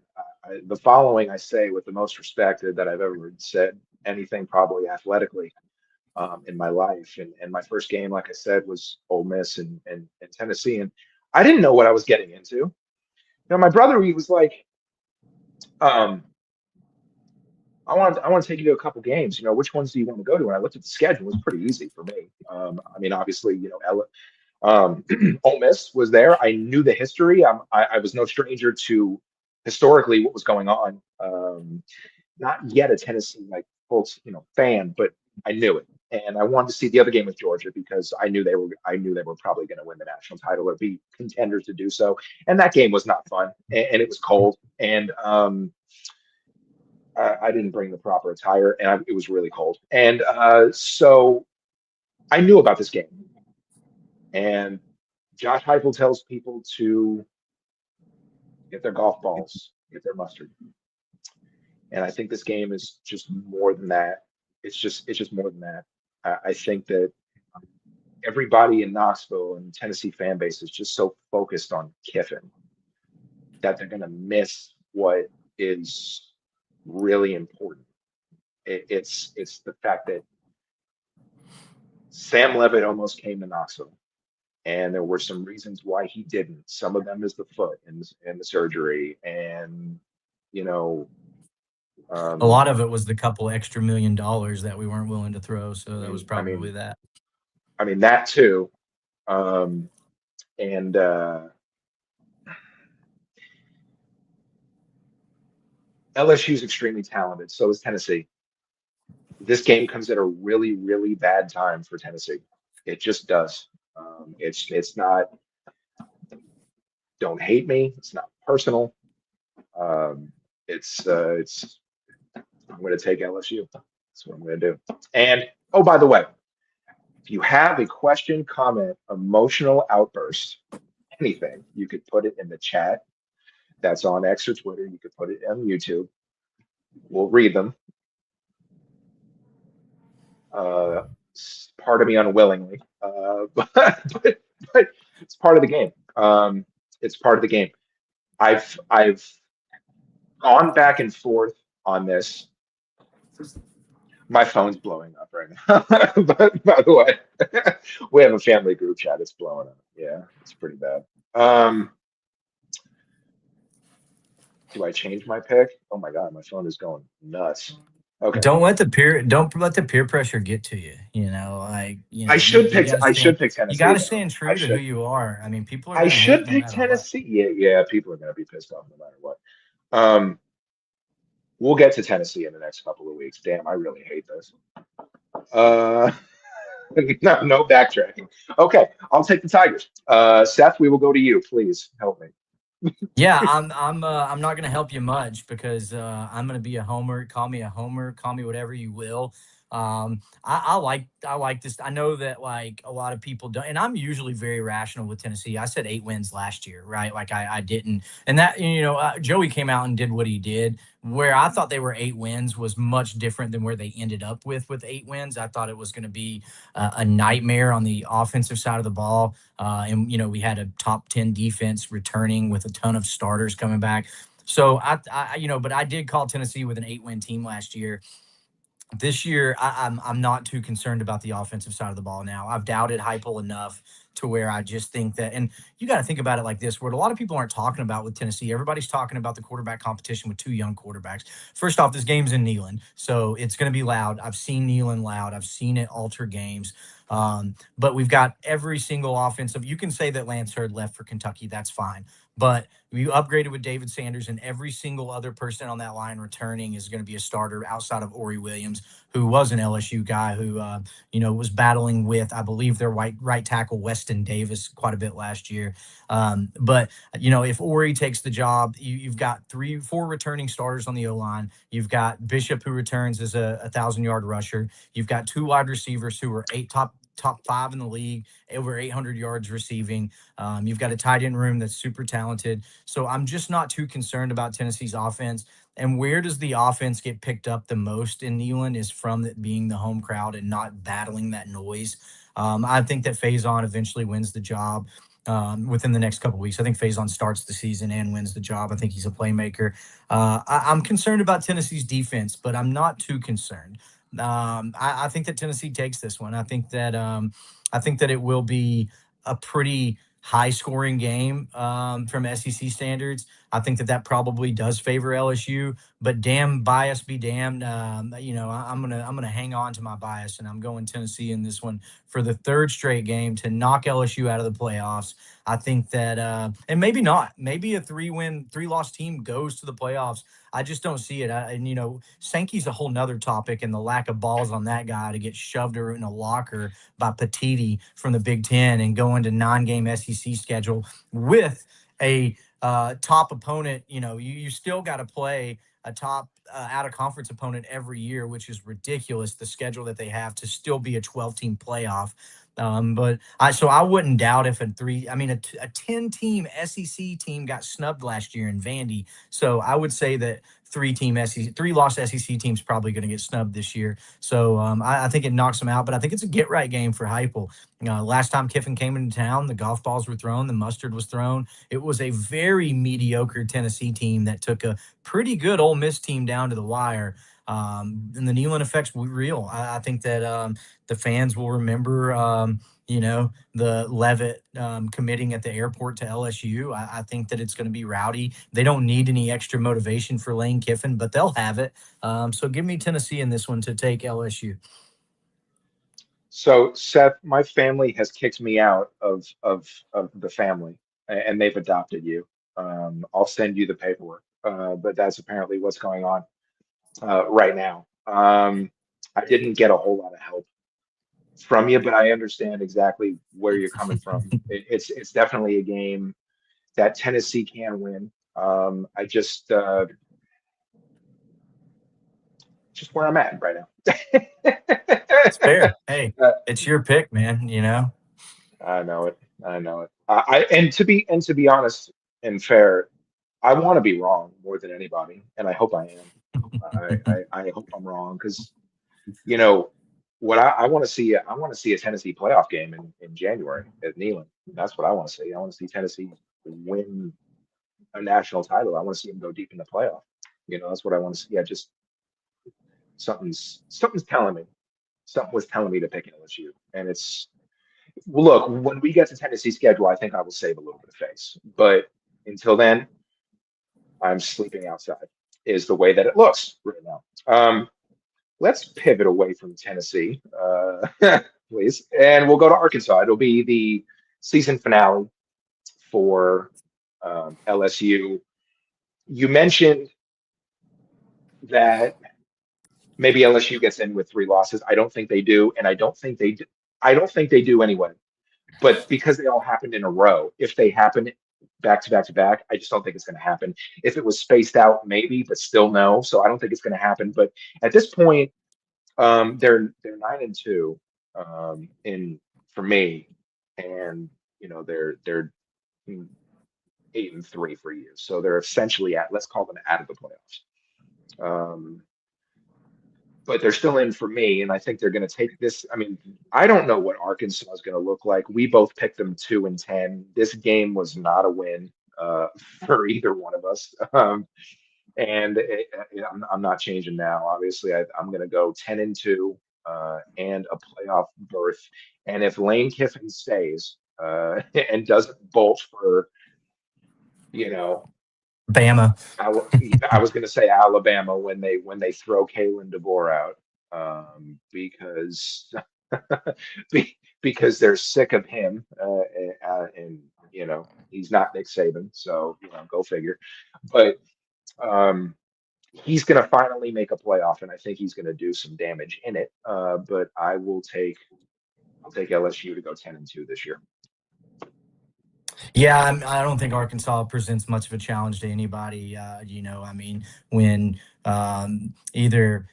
the following I say with the most respect that I've ever said anything probably athletically in my life. And my first game, like I said, was Ole Miss and Tennessee. And I didn't know what I was getting into. My brother, he was like, um, I want to take you to a couple games. Which ones do you want to go to? And I looked at the schedule. It was pretty easy for me. I mean, obviously, Ole Miss was there. I knew the history. I was no stranger to historically what was going on. Not yet a Tennessee full fan, but I knew it, and I wanted to see the other game with Georgia because I knew they were probably going to win the national title or be contenders to do so. And that game was not fun, and it was cold, and I didn't bring the proper attire, and it was really cold, and so I knew about this game. And Josh Heupel tells people to get their golf balls, get their mustard. And I think this game is just more than that. It's just more than that. I think that everybody in Knoxville and Tennessee fan base is just so focused on Kiffin that they're going to miss what is really important. It's the fact that Sam Levitt almost came to Knoxville. And there were some reasons why he didn't. Some of them is the foot and the surgery, and A lot of it was the couple extra $1 million that we weren't willing to throw, so that was I probably mean, that. that too. And LSU is extremely talented. So is Tennessee. This game comes at a really, really bad time for Tennessee. It just does. It's not. Don't hate me. It's not personal. It's. I'm going to take LSU. That's what I'm going to do. And oh, by the way, if you have a question, comment, emotional outburst, anything, you could put it in the chat. That's on X or Twitter. You could put it on YouTube. We'll read them. Part of me unwillingly, but it's part of the game. It's part of the game. I've gone back and forth on this. My phone's blowing up right now. But by the way, we have a family group chat. It's blowing up. Yeah, it's pretty bad. Um, do I change my pick? Oh my God, my phone is going nuts. Okay. Don't let the peer pressure get to you. I should pick You Tennessee gotta though. stand I true to who should. you are. I mean, people are I gonna hate should no pick matter what. Tennessee. Yeah, yeah, people are gonna be pissed off no matter what. Um, we'll get to Tennessee in the next couple of weeks. Damn, I really hate this. Uh, no backtracking. Okay, I'll take the Tigers. Seth, we will go to you. Please help me. Yeah, I'm not gonna help you much because I'm gonna be a homer. Call me a homer. Call me whatever you will. I like this. I know that like a lot of people don't, and I'm usually very rational with Tennessee. I said 8 wins last year, right? Like I didn't, and that Joey came out and did what he did. Where I thought they were 8 wins was much different than where they ended up with 8 wins. I thought it was going to be a nightmare on the offensive side of the ball. And we had a top 10 defense returning with a ton of starters coming back. So but I did call Tennessee with an 8 win team last year. This year, I'm not too concerned about the offensive side of the ball now. I've doubted Heupel enough to where I just think that, and you got to think about it like this: what a lot of people aren't talking about with Tennessee, everybody's talking about the quarterback competition with two young quarterbacks. First off, this game's in Neyland, so it's going to be loud. I've seen Neyland loud. I've seen it alter games. But we've got every single offensive. You can say that Lance Hurd left for Kentucky. That's fine. But we upgraded with David Sanders, and every single other person on that line returning is going to be a starter outside of Ori Williams, who was an LSU guy who, was battling with, I believe, their right tackle, Weston Davis, quite a bit last year. But if Ori takes the job, you've got 4 returning starters on the O line. You've got Bishop, who returns as a 1,000-yard rusher. You've got 2 wide receivers who are top 5 in the league, over 800 yards receiving. You've got a tight end room that's super talented. So I'm just not too concerned about Tennessee's offense. And where does the offense get picked up the most in Neyland is from it being the home crowd and not battling that noise. I think that Faison eventually wins the job within the next couple of weeks. I think Faison starts the season and wins the job. I think he's a playmaker. I'm concerned about Tennessee's defense, but I'm not too concerned. I think that Tennessee takes this one. I think that it will be a pretty high scoring game from SEC standards. I think that probably does favor LSU, but damn bias be damned. I'm gonna hang on to my bias, and I'm going Tennessee in this one for the third straight game to knock LSU out of the playoffs. I think that, and maybe not. Maybe a 3-loss team goes to the playoffs. I just don't see it. Sankey's a whole nother topic, and the lack of balls on that guy to get shoved in a locker by Petiti from the Big Ten and go into 9-game SEC schedule with a top opponent. You still got to play a top out of conference opponent every year, which is ridiculous. The schedule that they have to still be a 12-team playoff. But I wouldn't doubt if a 10-team SEC team got snubbed last year in Vandy. So I would say that 3-loss SEC team's probably going to get snubbed this year. So I think it knocks them out, but I think it's a get right game for Heupel. Last time Kiffin came into town, the golf balls were thrown, the mustard was thrown. It was a very mediocre Tennessee team that took a pretty good Ole Miss team down to the wire. And the Neyland effect's real. I think that the fans will remember, the Levitt committing at the airport to LSU. I think that it's going to be rowdy. They don't need any extra motivation for Lane Kiffin, but they'll have it. So give me Tennessee in this one to take LSU. So, Seth, my family has kicked me out of the family, and they've adopted you. I'll send you the paperwork, but that's apparently what's going on right now. I didn't get a whole lot of help from you, but I understand exactly where you're coming from. It's definitely a game that Tennessee can win. I just where I'm at right now. It's fair. Hey, it's your pick, man. I know it. I know it. And to be honest and fair, I want to be wrong more than anybody, and I hope I am. I hope I'm wrong because you know what I want to see. I want to see a Tennessee playoff game in January at Neyland. That's what I want to see. I want to see Tennessee win a national title. I want to see them go deep in the playoff. That's what I want to see. Just something's telling me. Something was telling me to pick LSU, and it's look, when we get to Tennessee's schedule, I think I will save a little bit of face. But until then, I'm sleeping outside, is the way that it looks right now. Let's pivot away from Tennessee, please, and we'll go to Arkansas. It'll be the season finale for LSU. You mentioned that maybe LSU gets in with 3 losses. I don't think they do, and I don't think they do. I don't think they do anyway. But because they all happened in a row, if they happen back to back to back, I just don't think it's going to happen. If it was spaced out, maybe, but still no. So I don't think it's going to happen. But at this point, they're 9-2 in for me, and they're 8-3 for you. So they're essentially let's call them out of the playoffs. But they're still in for me, and I think they're going to take this. I mean, I don't know what Arkansas is going to look like. We both picked them 2-10. This game was not a win for either one of us, and I'm not changing now. Obviously, I'm going to go 10-2 and a playoff berth. And if Lane Kiffin stays and doesn't bolt for, Bama. I was going to say Alabama when they throw Kalen DeBoer out because because they're sick of him and he's not Nick Saban, so go figure. But he's going to finally make a playoff, and I think he's going to do some damage in it. But I'll take LSU to go 10-2 this year. Yeah, I don't think Arkansas presents much of a challenge to anybody. I mean, when either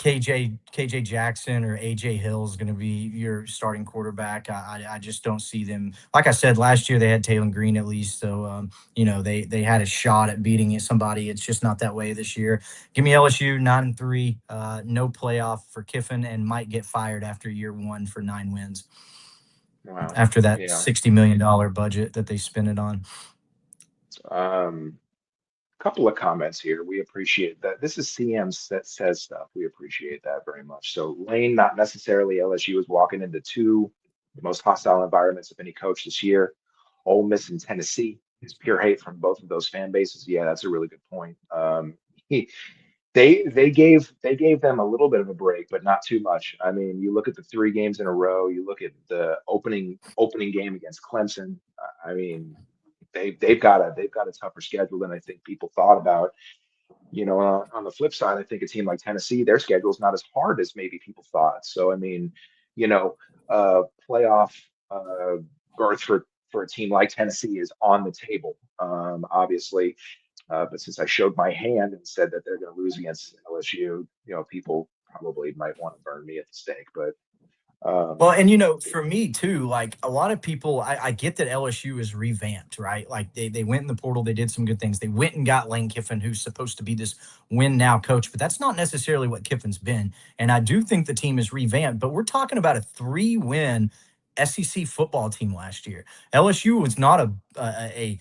KJ Jackson or AJ Hill is going to be your starting quarterback, I just don't see them. Like I said, last year they had Taylor Green at least, so they had a shot at beating somebody. It's just not that way this year. Give me LSU 9-3, no playoff for Kiffin, and might get fired after year 1 for 9 wins. Wow. After that $60 million budget that they spent it on. Couple of comments here. We appreciate that. This is CM that says stuff. We appreciate that very much. So Lane, not necessarily LSU, is walking into 2 the most hostile environments of any coach this year. Ole Miss and Tennessee is pure hate from both of those fan bases. Yeah, that's a really good point. They gave them a little bit of a break, but not too much. I mean, you look at the 3 games in a row. You look at the opening game against Clemson. I mean, they've got a tougher schedule than I think people thought about. On the flip side, I think a team like Tennessee, their schedule is not as hard as maybe people thought. So I mean, playoff berth for a team like Tennessee is on the table, obviously. But since I showed my hand and said that they're going to lose against LSU, people probably might want to burn me at the stake. But well, and for me too, like a lot of people, I get that LSU is revamped, right? Like they went in the portal, they did some good things. They went and got Lane Kiffin, who's supposed to be this win now coach, but that's not necessarily what Kiffin's been. And I do think the team is revamped, but we're talking about a 3-win SEC football team last year. LSU was not a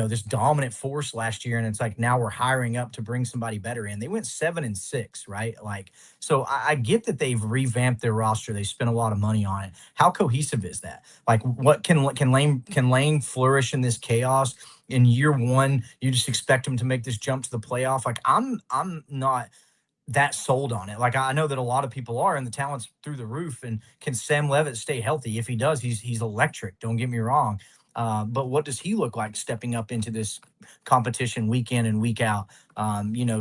this dominant force last year, and it's like now we're hiring up to bring somebody better in. They went 7-6, right? Like, so I get that they've revamped their roster. They spent a lot of money on it. How cohesive is that? Like, what can Lane flourish in this chaos? In year 1, you just expect him to make this jump to the playoff. Like, I'm not that sold on it. Like, I know that a lot of people are, and the talent's through the roof. And can Sam Levitt stay healthy? If he does, he's electric. Don't get me wrong. But what does he look like stepping up into this competition week in and week out?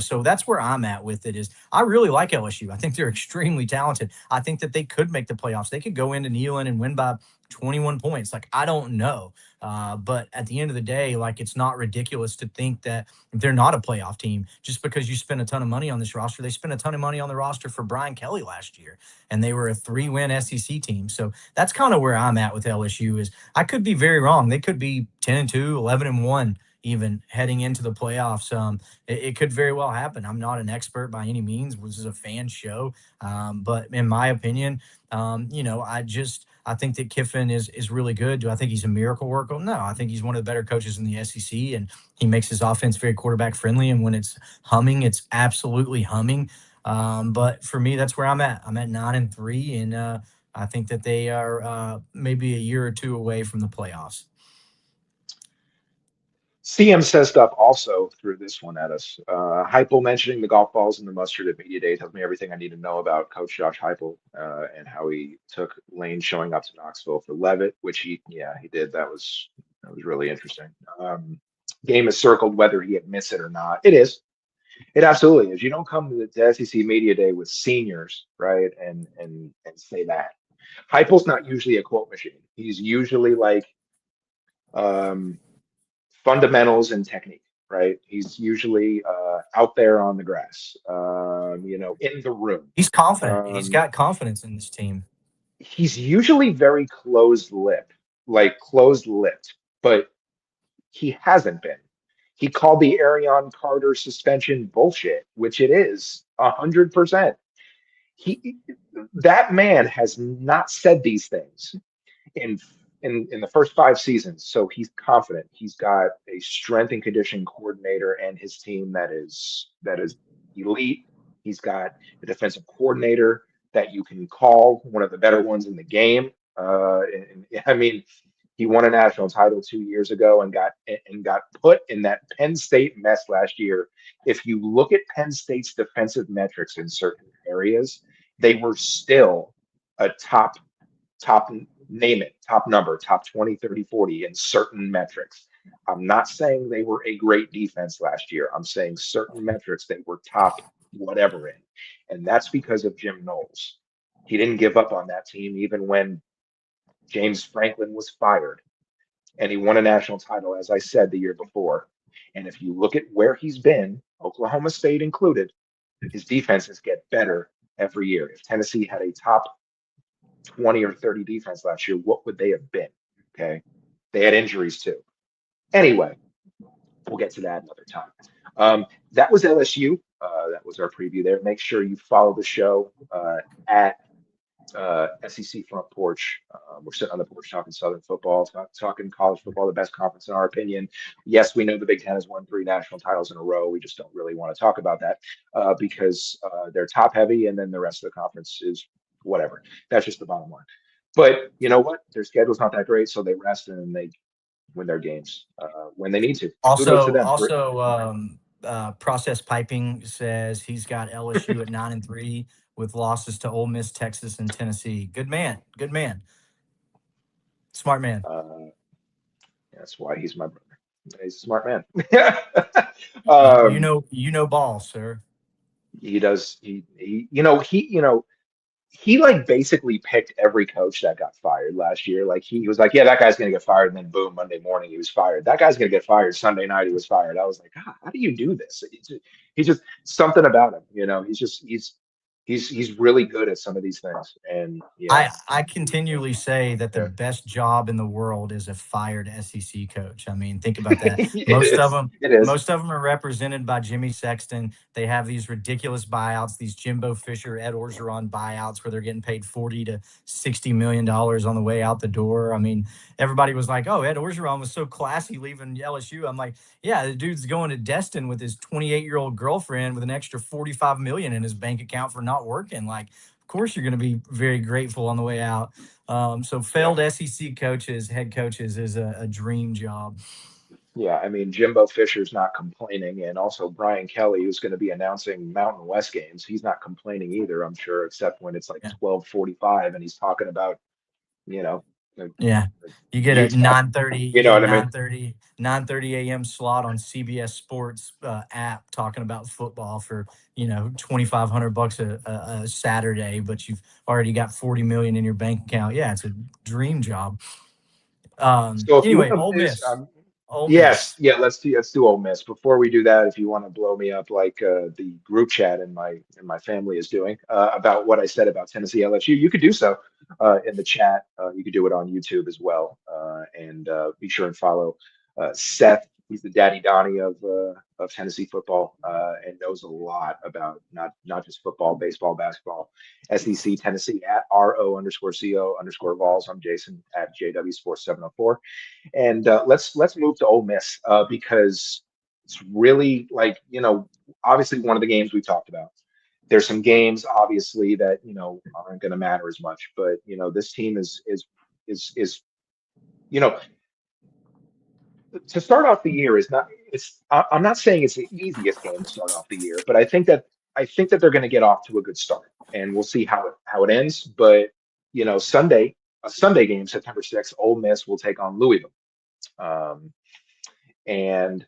So that's where I'm at with it. Is I really like LSU. I think they're extremely talented. I think that they could make the playoffs. They could go into Neyland and win by 21 points. Like, I don't know. But at the end of the day, like, it's not ridiculous to think that they're not a playoff team just because you spend a ton of money on this roster. They spent a ton of money on the roster for Brian Kelly last year, and they were a 3-win SEC team. So that's kind of where I'm at with LSU. Is I could be very wrong. They could be 10-2, 11-1. even heading into the playoffs. It could very well happen. I'm not an expert by any means. This is a fan show, but in my opinion, I think that Kiffin is really good. Do I think he's a miracle worker? No, I think he's one of the better coaches in the SEC, and he makes his offense very quarterback friendly. And when it's humming, it's absolutely humming. But for me, that's where I'm at. I'm at 9-3, and I think that they are maybe a year or two away from the playoffs. CM says stuff also through this one at us. Heupel mentioning the golf balls and the mustard at media day tells me everything I need to know about Coach Josh Heupel and how he took Lane showing up to Knoxville for Levitt, which he did. That was really interesting. Game is circled whether he admits it or not. It is. It absolutely is. You don't come to the SEC media day with seniors, right, and say that. Heupel's not usually a quote machine. He's usually like. Fundamentals and technique, right? He's usually out there on the grass, in the room. He's confident. He's got confidence in this team. He's usually very closed-lipped, but he hasn't been. He called the Arion Carter suspension bullshit, which it is 100%. That man has not said these things in the first 5 seasons. So he's confident. He's got a strength and conditioning coordinator and his team that is elite. He's got a defensive coordinator that you can call one of the better ones in the game. I mean, he won a national title 2 years ago and got put in that Penn State mess last year. If you look at Penn State's defensive metrics in certain areas, they were still a top name it, top number, top 20, 30, 40 in certain metrics. I'm not saying they were a great defense last year. I'm saying certain metrics they were top whatever in. And that's because of Jim Knowles. He didn't give up on that team even when James Franklin was fired. And he won a national title, as I said, the year before. And if you look at where he's been, Oklahoma State included, his defenses get better every year. If Tennessee had a top 20 or 30 defense last year, what would they have been? Okay. They had injuries too. Anyway, we'll get to that another time. That was LSU. That was our preview there. Make sure you follow the show at SEC Front Porch. We're sitting on the porch talking Southern football, talking college football, the best conference in our opinion. Yes, we know the Big Ten has won 3 national titles in a row. We just don't really want to talk about that because they're top heavy, and then the rest of the conference is whatever. That's just the bottom line. But you know what? Their schedule's not that great, so they rest and they win their games when they need to. Process Piping says he's got LSU at 9-3 with losses to Ole Miss, Texas, and Tennessee. Good man. Smart man. That's why he's my brother. He's a smart man. You know ball, sir. He does. He like basically picked every coach that got fired last year. Like he was like, yeah, that guy's gonna get fired, and then boom, Monday morning he was fired. That guy's gonna get fired. Sunday night he was fired. I was like, God, how do you do this? He's just something about him. He's really good at some of these things. And yeah, I continually say that the best job in the world is a fired SEC coach. I mean, think about that. Most of them are represented by Jimmy Sexton. They have these ridiculous buyouts, these Jimbo Fisher, Ed Orgeron buyouts where they're getting paid $40 to $60 million on the way out the door. I mean, everybody was like, oh, Ed Orgeron was so classy leaving LSU. I'm like, yeah, the dude's going to Destin with his 28-year-old girlfriend with an extra $45 million in his bank account for not working. Like, of course you're going to be very grateful on the way out. So failed SEC coaches, head coaches is a dream job. Yeah, I mean, Jimbo Fisher's not complaining, and also Brian Kelly, who's going to be announcing Mountain West games, he's not complaining either, I'm sure, except when it's like 12:45 and he's talking about, yeah, you get a 9:30, 9:30 a.m. slot on CBS Sports app talking about football for $2,500 a Saturday, but you've already got $40 million in your bank account. Yeah, it's a dream job. So anyway, Ole Miss. Yes, yeah, let's do Ole Miss. Before we do that, if you want to blow me up like the group chat in my family is doing about what I said about Tennessee LSU, you could do so in the chat. You could do it on YouTube as well, and be sure and follow Seth He's the daddy Donnie of Tennessee football, and knows a lot about not just football, baseball, basketball. SEC Tennessee at RO_CO_Vols. I'm Jayson at JW Sports 704, and let's move to Ole Miss, because it's really like, obviously one of the games we talked about. There's some games obviously that aren't going to matter as much, but this team is you know to start off the year is not. I'm not saying it's the easiest game to start off the year, but I think that they're going to get off to a good start, and we'll see how it ends. But Sunday, a Sunday game, September 6th, Ole Miss will take on Louisville, um, and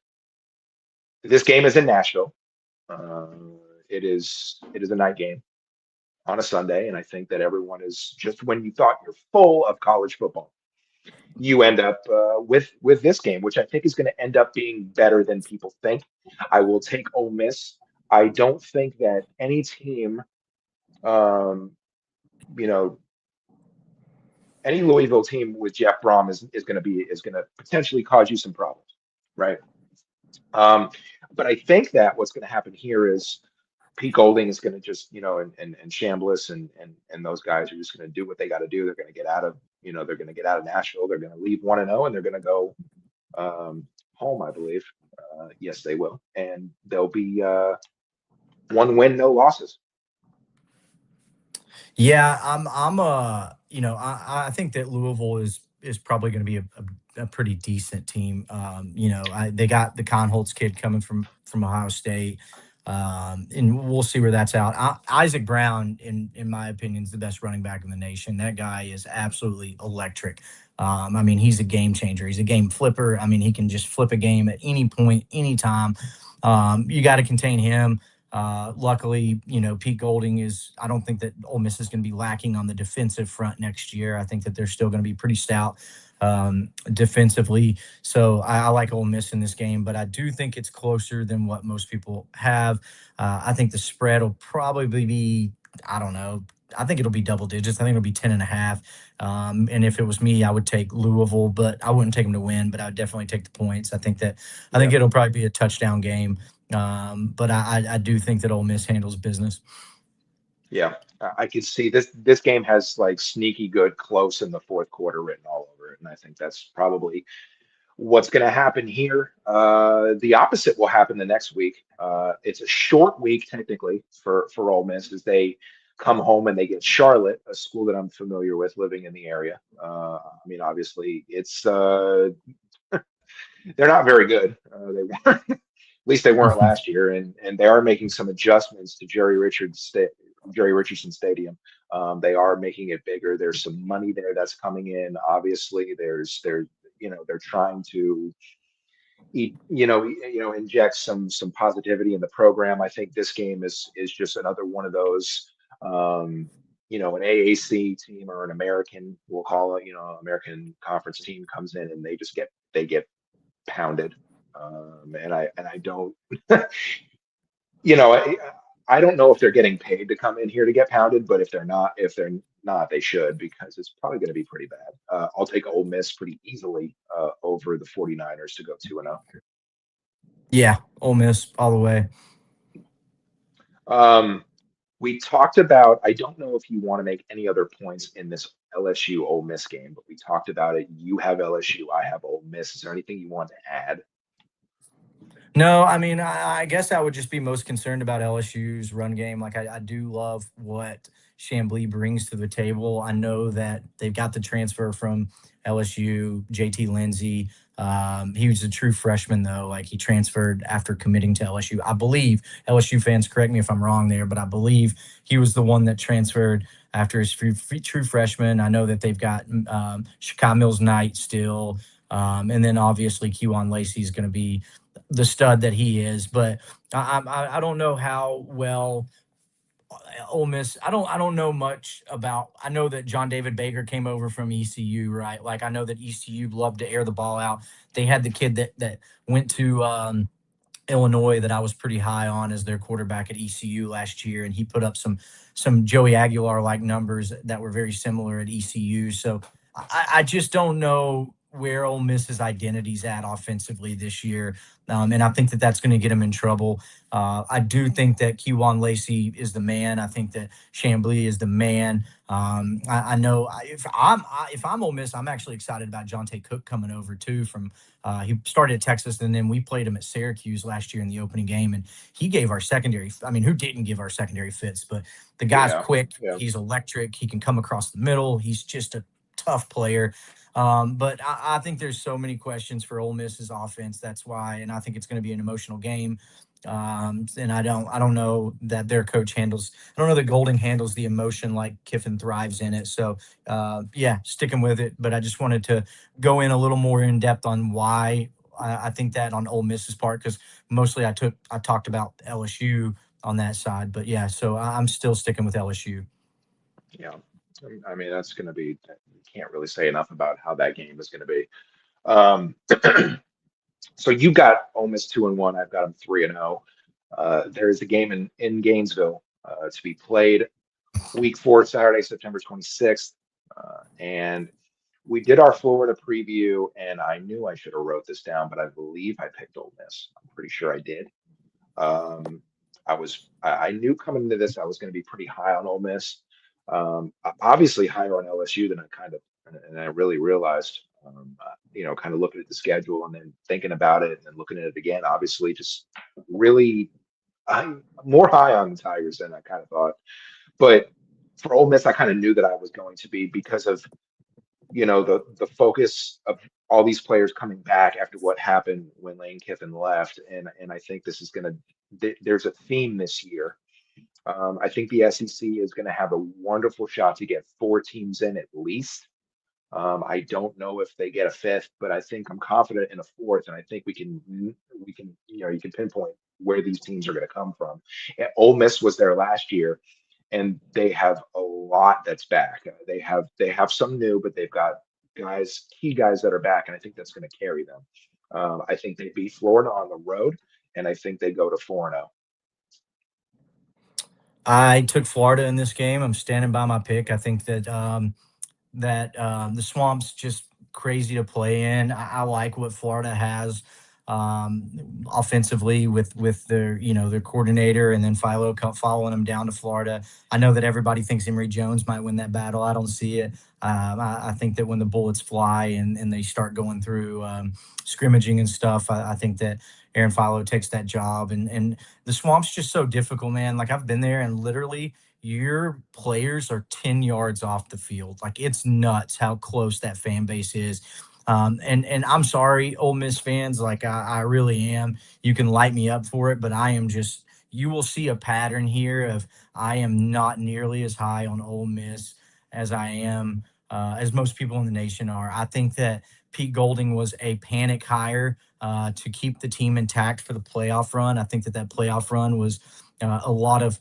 this game is in Nashville. Uh, it is a night game on a Sunday, and I think that everyone is just when you thought you're full of college football, you end up with this game, which I think is going to end up being better than people think. I will take Ole Miss. I don't think that any team, um, you know, any Louisville team with Jeff Brom is going to potentially cause you some problems, right? Um, but I think that what's going to happen here is Pete Golding is going to just, and Chambliss and those guys are just going to do what they got to do. They're going to get out of, they're going to get out of Nashville. They're going to leave 1-0, and they're going to go home, I believe. Yes, they will, and they'll be one win, no losses. Yeah, I think that Louisville is probably going to be a pretty decent team. They got the Conholtz kid coming from Ohio State, and we'll see where that's out. Isaac Brown, in my opinion, is the best running back in the nation. That guy is absolutely electric. I mean, he's a game changer. He's a game flipper. I mean, he can just flip a game at any point, anytime. You got to contain him. Luckily, Pete Golding is. I don't think that Ole Miss is going to be lacking on the defensive front next year. I think that they're still going to be pretty stout defensively. So I like Ole Miss in this game, but I do think it's closer than what most people have. I think the spread will probably be. I don't know. I think it'll be double digits. I think it'll be 10.5. And if it was me, I would take Louisville, but I wouldn't take them to win. But I would definitely take the points. I think Yeah, it'll probably be a touchdown game. But I do think that Ole Miss handles business. yeah. I can see this game has like sneaky good close in the fourth quarter written all over it, and I think that's probably what's going to happen here. The opposite will happen the next week. It's a short week technically for Ole Miss as they come home and they get Charlotte, a school that I'm familiar with living in the area. I mean, obviously, they're not very good. They weren't, at least they weren't last year, and they are making some adjustments to Jerry Richardson Stadium. They are making it bigger. There's some money there that's coming in. Obviously, they're trying to inject some positivity in the program. I think this game is just another one of those. An AAC team or an American, we'll call it, American Conference team comes in and they get pounded. And I don't, you know, I, I don't know if they're getting paid to come in here to get pounded, but if they're not, they should because it's probably going to be pretty bad. I'll take Ole Miss pretty easily over the 49ers to go 2-0. Yeah, Ole Miss all the way. Um, we talked about, I don't know if you want to make any other points in this LSU Ole Miss game, but we talked about it. You have LSU, I have Ole Miss. Is there anything you want to add? No, I mean, I guess I would just be most concerned about LSU's run game. Like, I do love what Chambly brings to the table. I know that they've got the transfer from LSU, JT Lindsey. He was a true freshman, though. Like, he transferred after committing to LSU. I believe LSU fans, correct me if I'm wrong there, but I believe he was the one that transferred after his true freshman. I know that they've got Shakai Mills Knight still. And then obviously Kewan Lacey is going to be the stud that he is. But I don't know how well Ole Miss. I don't know much about. I know that John David Baker came over from ECU, right? Like I know that ECU loved to air the ball out. They had the kid that went to Illinois that I was pretty high on as their quarterback at ECU last year, and he put up some Joey Aguilar like numbers that were very similar at ECU. So I just don't know where Ole Miss's identity's at offensively this year. And I think that that's going to get them in trouble. I do think that Keywan Lacey is the man. I think that Chambly is the man. I know if I'm Ole Miss, I'm actually excited about Jonte Cook coming over too. From he started at Texas, and then we played him at Syracuse last year in the opening game, and he gave our secondary. I mean, who didn't give our secondary fits? But the guy's Yeah, quick. yeah, He's electric. He can come across the middle. He's just a tough player. But I think there's so many questions for Ole Miss's offense. That's why, and I think it's going to be an emotional game. And I don't know that their coach handles. I don't know that Golding handles the emotion like Kiffin thrives in it. So yeah, sticking with it. But I just wanted to go in a little more in depth on why I think that on Ole Miss's part, because mostly I talked about LSU on that side. But yeah, so I'm still sticking with LSU. yeah. I mean, that's going to be. You can't really say enough about how that game is going to be. Um, so you got Ole Miss 2-1. I've got them 3-0. There is a game in Gainesville to be played week 4, Saturday, September 26th. And we did our Florida preview, and I knew I should have wrote this down, but I believe I picked Ole Miss. I'm pretty sure I did. Um, I knew coming into this I was going to be pretty high on Ole Miss. Obviously higher on LSU than I really realized. Kind of looking at the schedule and then thinking about it and then looking at it again. Obviously, just really, I'm more high on the Tigers than I kind of thought. But for Ole Miss, I kind of knew that I was going to be because of the focus of all these players coming back after what happened when Lane Kiffin left, and I think this is going to there's a theme this year. I think the SEC is going to have a wonderful shot to get 4 teams in at least. I don't know if they get a 5th, but I think I'm confident in a 4th, and I think we can you can pinpoint where these teams are going to come from. And Ole Miss was there last year, and they have a lot that's back. They have some new, but they've got key guys that are back, and I think that's going to carry them. I think they beat Florida on the road, and I think they go to 4-0. I took Florida in this game. I'm standing by my pick. I think that the swamp's just crazy to play in. I like what Florida has offensively with their their coordinator, and then Philo following them down to Florida. I know that everybody thinks Emory Jones might win that battle. I don't see it. I think that when the bullets fly and they start going through scrimmaging and stuff, I think that Aaron Philo takes that job. And the swamp's just so difficult, man. Like I've been there, and literally your players are 10 yards off the field. Like it's nuts how close that fan base is. And I'm sorry, Ole Miss fans, like I really am. You can light me up for it, but I am just you will see a pattern here of I am not nearly as high on Ole Miss as I am as most people in the nation are. I think that Pete Golding was a panic hire to keep the team intact for the playoff run. I think that playoff run was a lot of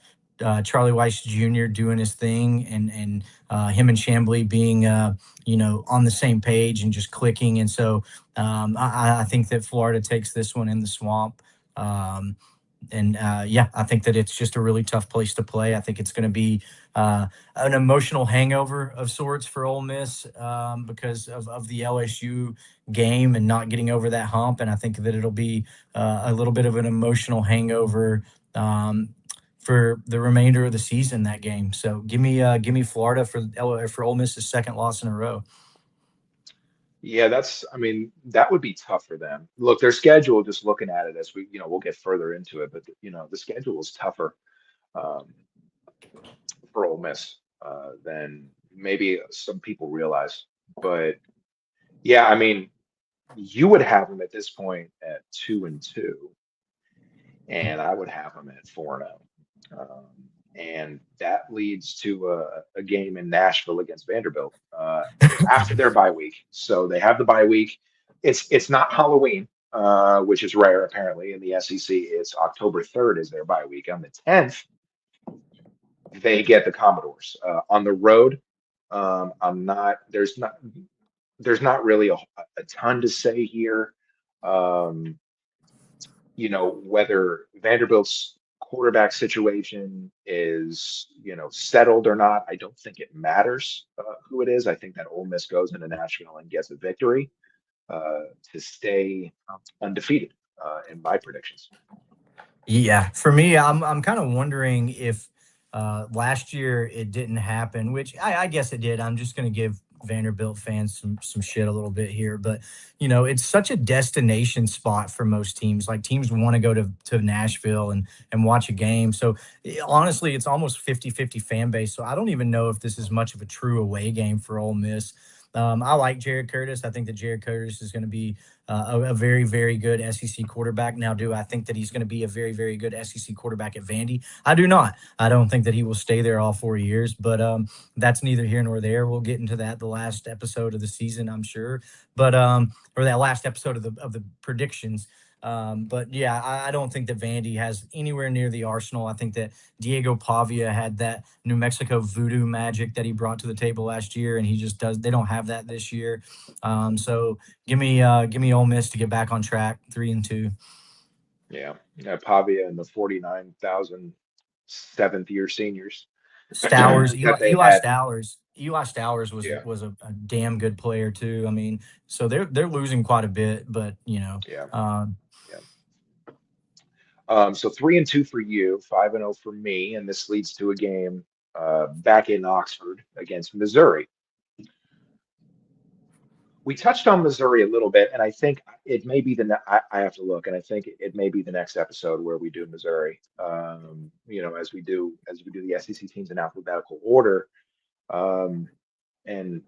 Charlie Weiss Jr. doing his thing, and him and Chambly being on the same page and just clicking. And so I think that Florida takes this one in the swamp. And yeah, I think that it's just a really tough place to play. I think it's going to be an emotional hangover of sorts for Ole Miss because of the LSU game and not getting over that hump. And I think that it'll be a little bit of an emotional hangover for the remainder of the season, that game. So give me Florida for Ole Miss's second loss in a row. Yeah, I mean, that would be tough for them. Look, their schedule, just looking at it as we'll get further into it, but the schedule is tougher um, for Ole Miss than maybe some people realize. But yeah, I mean, you would have them at this point at 2-2, and I would have them at 4-0. And that leads to a game in Nashville against Vanderbilt after their bye week. So they have the bye week. It's not Halloween, which is rare apparently in the SEC. It's October 3rd is their bye week. On the 10th, they get the Commodores on the road. I'm not. There's not really a ton to say here. Um, whether Vanderbilt's quarterback situation is, settled or not, I don't think it matters who it is. I think that Ole Miss goes into Nashville and gets a victory. to stay undefeated in my predictions. Yeah, for me, I'm kind of wondering if last year it didn't happen, which I guess it did. I'm just going to give Vanderbilt fans some shit a little bit here, but it's such a destination spot for most teams. Like teams want to go to Nashville and watch a game. So honestly, it's almost 50-50 fan base. So I don't even know if this is much of a true away game for Ole Miss. I like Jared Curtis. I think that Jared Curtis is going to be a very, very good SEC quarterback. Now, do I think that he's going to be a very, very good SEC quarterback at Vandy? I do not. I don't think that he will stay there all 4 years, but that's neither here nor there. We'll get into that the last episode of the season, I'm sure, but or that last episode of the predictions. But yeah, I don't think that Vandy has anywhere near the arsenal. I think that Diego Pavia had that New Mexico voodoo magic that he brought to the table last year, and he just does. They don't have that this year. So give me Ole Miss to get back on track, 3-2. Yeah, Pavia and the 49,000 seventh year seniors Stowers, that they Eli had. Stowers. Eli Stowers was Yeah, a damn good player too. I mean, so they're losing quite a bit, but yeah, um, yeah. So 3-2 for you, 5-0 for me, and this leads to a game back in Oxford against Missouri. We touched on Missouri a little bit, and I think it may be I have to look, and I think it may be the next episode where we do Missouri. As we do the SEC teams in alphabetical order, and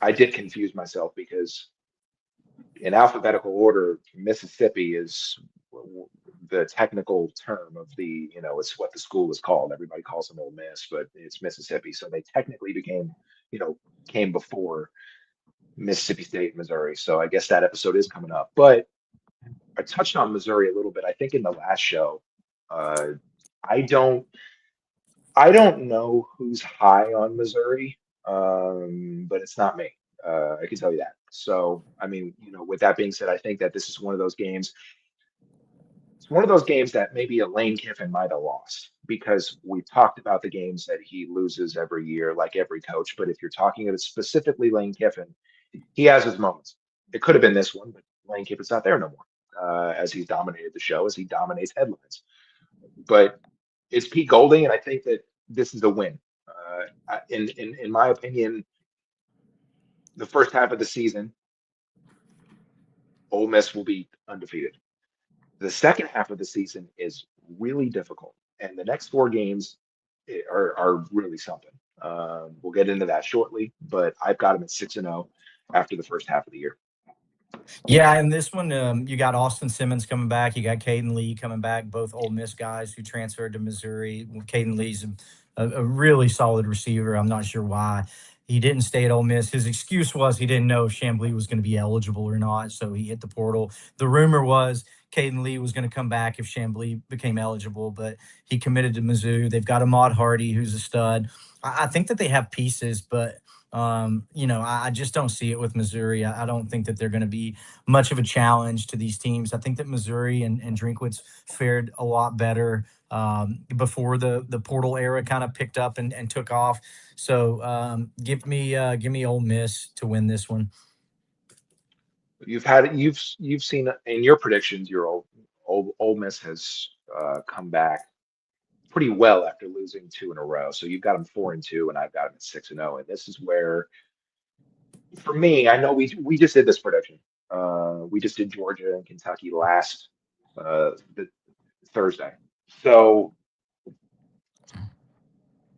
I did confuse myself because in alphabetical order, Mississippi is the technical term of it's what the school is called. Everybody calls them Ole Miss, but it's Mississippi, so they technically came before Mississippi State and Missouri. So I guess that episode is coming up. But I touched on Missouri a little bit. I think in the last show, uh, I don't know who's high on Missouri, but it's not me. I can tell you that. So I mean, with that being said, I think that this is one of those games. It's one of those games that maybe a Lane Kiffin might have lost because we talked about the games that he loses every year, like every coach. But if you're talking about specifically Lane Kiffin, he has his moments. It could have been this one, but Lane Kiffin's not there no more. As he's dominated the show, as he dominates headlines. But it's Pete Golding, and I think that this is a win. In my opinion, the first half of the season, Ole Miss will be undefeated. The second half of the season is really difficult, and the next four games are really something. We'll get into that shortly, but I've got him at 6-0 after the first half of the year. Yeah, and this one, you got Austin Simmons coming back. You got Caden Lee coming back, both Ole Miss guys who transferred to Missouri. Caden Lee's a really solid receiver. I'm not sure why he didn't stay at Ole Miss. His excuse was he didn't know if Chamblee was going to be eligible or not, so he hit the portal. The rumor was Caden Lee was going to come back if Chamblee became eligible, but he committed to Mizzou. They've got Ahmad Hardy, who's a stud. I think that they have pieces, but I just don't see it with Missouri. I don't think that they're going to be much of a challenge to these teams. I think that Missouri and Drinkwitz fared a lot better before the portal era kind of picked up and took off. So give me Ole Miss to win this one. You've seen in your predictions, your Ole Miss has come back pretty well after losing two in a row. So you've got them 4-2, and I've got them at 6-0. And this is where, for me, I know we just did this prediction. We just did Georgia and Kentucky last the Thursday. So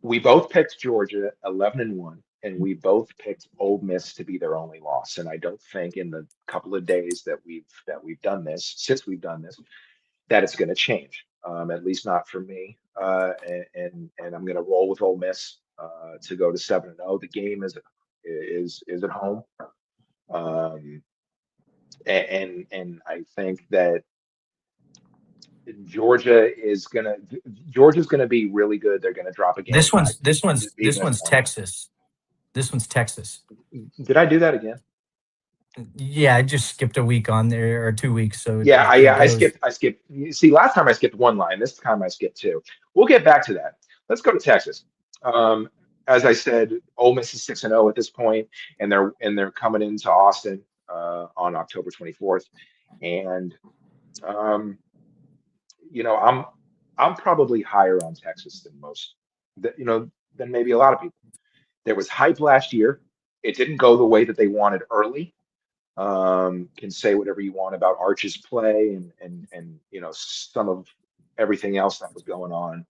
we both picked Georgia 11-1, and we both picked Ole Miss to be their only loss. And I don't think in the couple of days that we've done this, since we've done this, that it's going to change. At least not for me. And I'm going to roll with Ole Miss to go to 7-0. The game is at home, and I think that Georgia's gonna be really good. They're going to drop a game. This one's Texas. This one's Texas. Did I do that again? Yeah, I just skipped a week on there or 2 weeks. So I skipped. See, last time I skipped one line. This time I skipped two. We'll get back to that. Let's go to Texas. As I said, Ole Miss is 6-0 at this point, and they're coming into Austin. on October 24th. And um, I'm probably higher on Texas than most, than maybe a lot of people. There was hype last year. It didn't go the way that they wanted early. Can say whatever you want about Arch's play and some of everything else that was going on.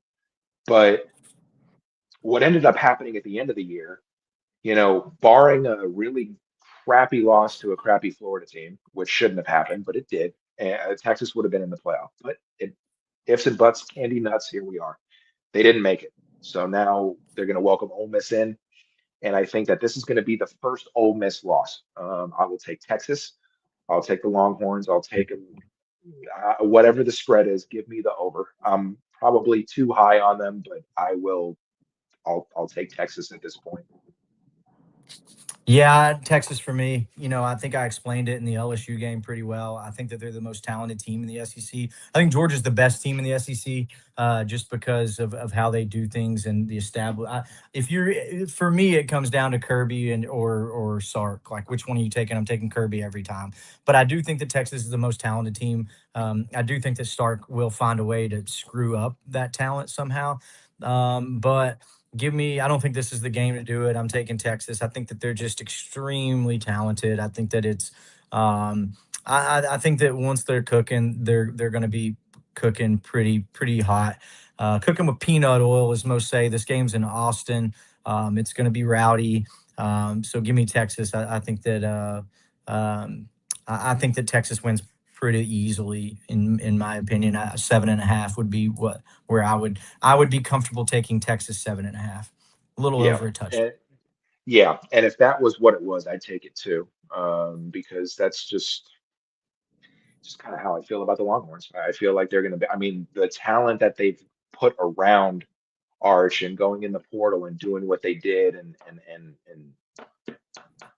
But what ended up happening at the end of the year, barring a really crappy loss to a crappy Florida team, which shouldn't have happened, but it did. Texas would have been in the playoff. But ifs and buts, candy nuts, here we are. They didn't make it. So now they're going to welcome Ole Miss in. And I think that this is going to be the first Ole Miss loss. I will take Texas. I'll take the Longhorns. I'll take them. Whatever the spread is, give me the over. I'm probably too high on them, but I will. I'll take Texas at this point. Yeah, Texas for me. I think I explained it in the LSU game pretty well. I think that they're the most talented team in the SEC. I think Georgia's the best team in the SEC, just because of how they do things and the establish. If you're for me, it comes down to Kirby and or Sark. Like, which one are you taking? I'm taking Kirby every time. But I do think that Texas is the most talented team. I do think that Stark will find a way to screw up that talent somehow. But I don't think this is the game to do it. I'm taking Texas. I think that they're just extremely talented. I think that I think that once they're cooking, they're going to be cooking pretty hot. Cooking with peanut oil, as most say. This game's in Austin. It's going to be rowdy. So give me Texas. I think that Texas wins pretty easily, in my opinion. 7.5 would be where I would be comfortable taking Texas 7.5. A little Yeah, over a touchdown. and yeah, and if that was what it was, I'd take it too, because that's just kind of how I feel about the Longhorns. I feel like they're going to be. I mean, the talent that they've put around Arch and going in the portal and doing what they did, and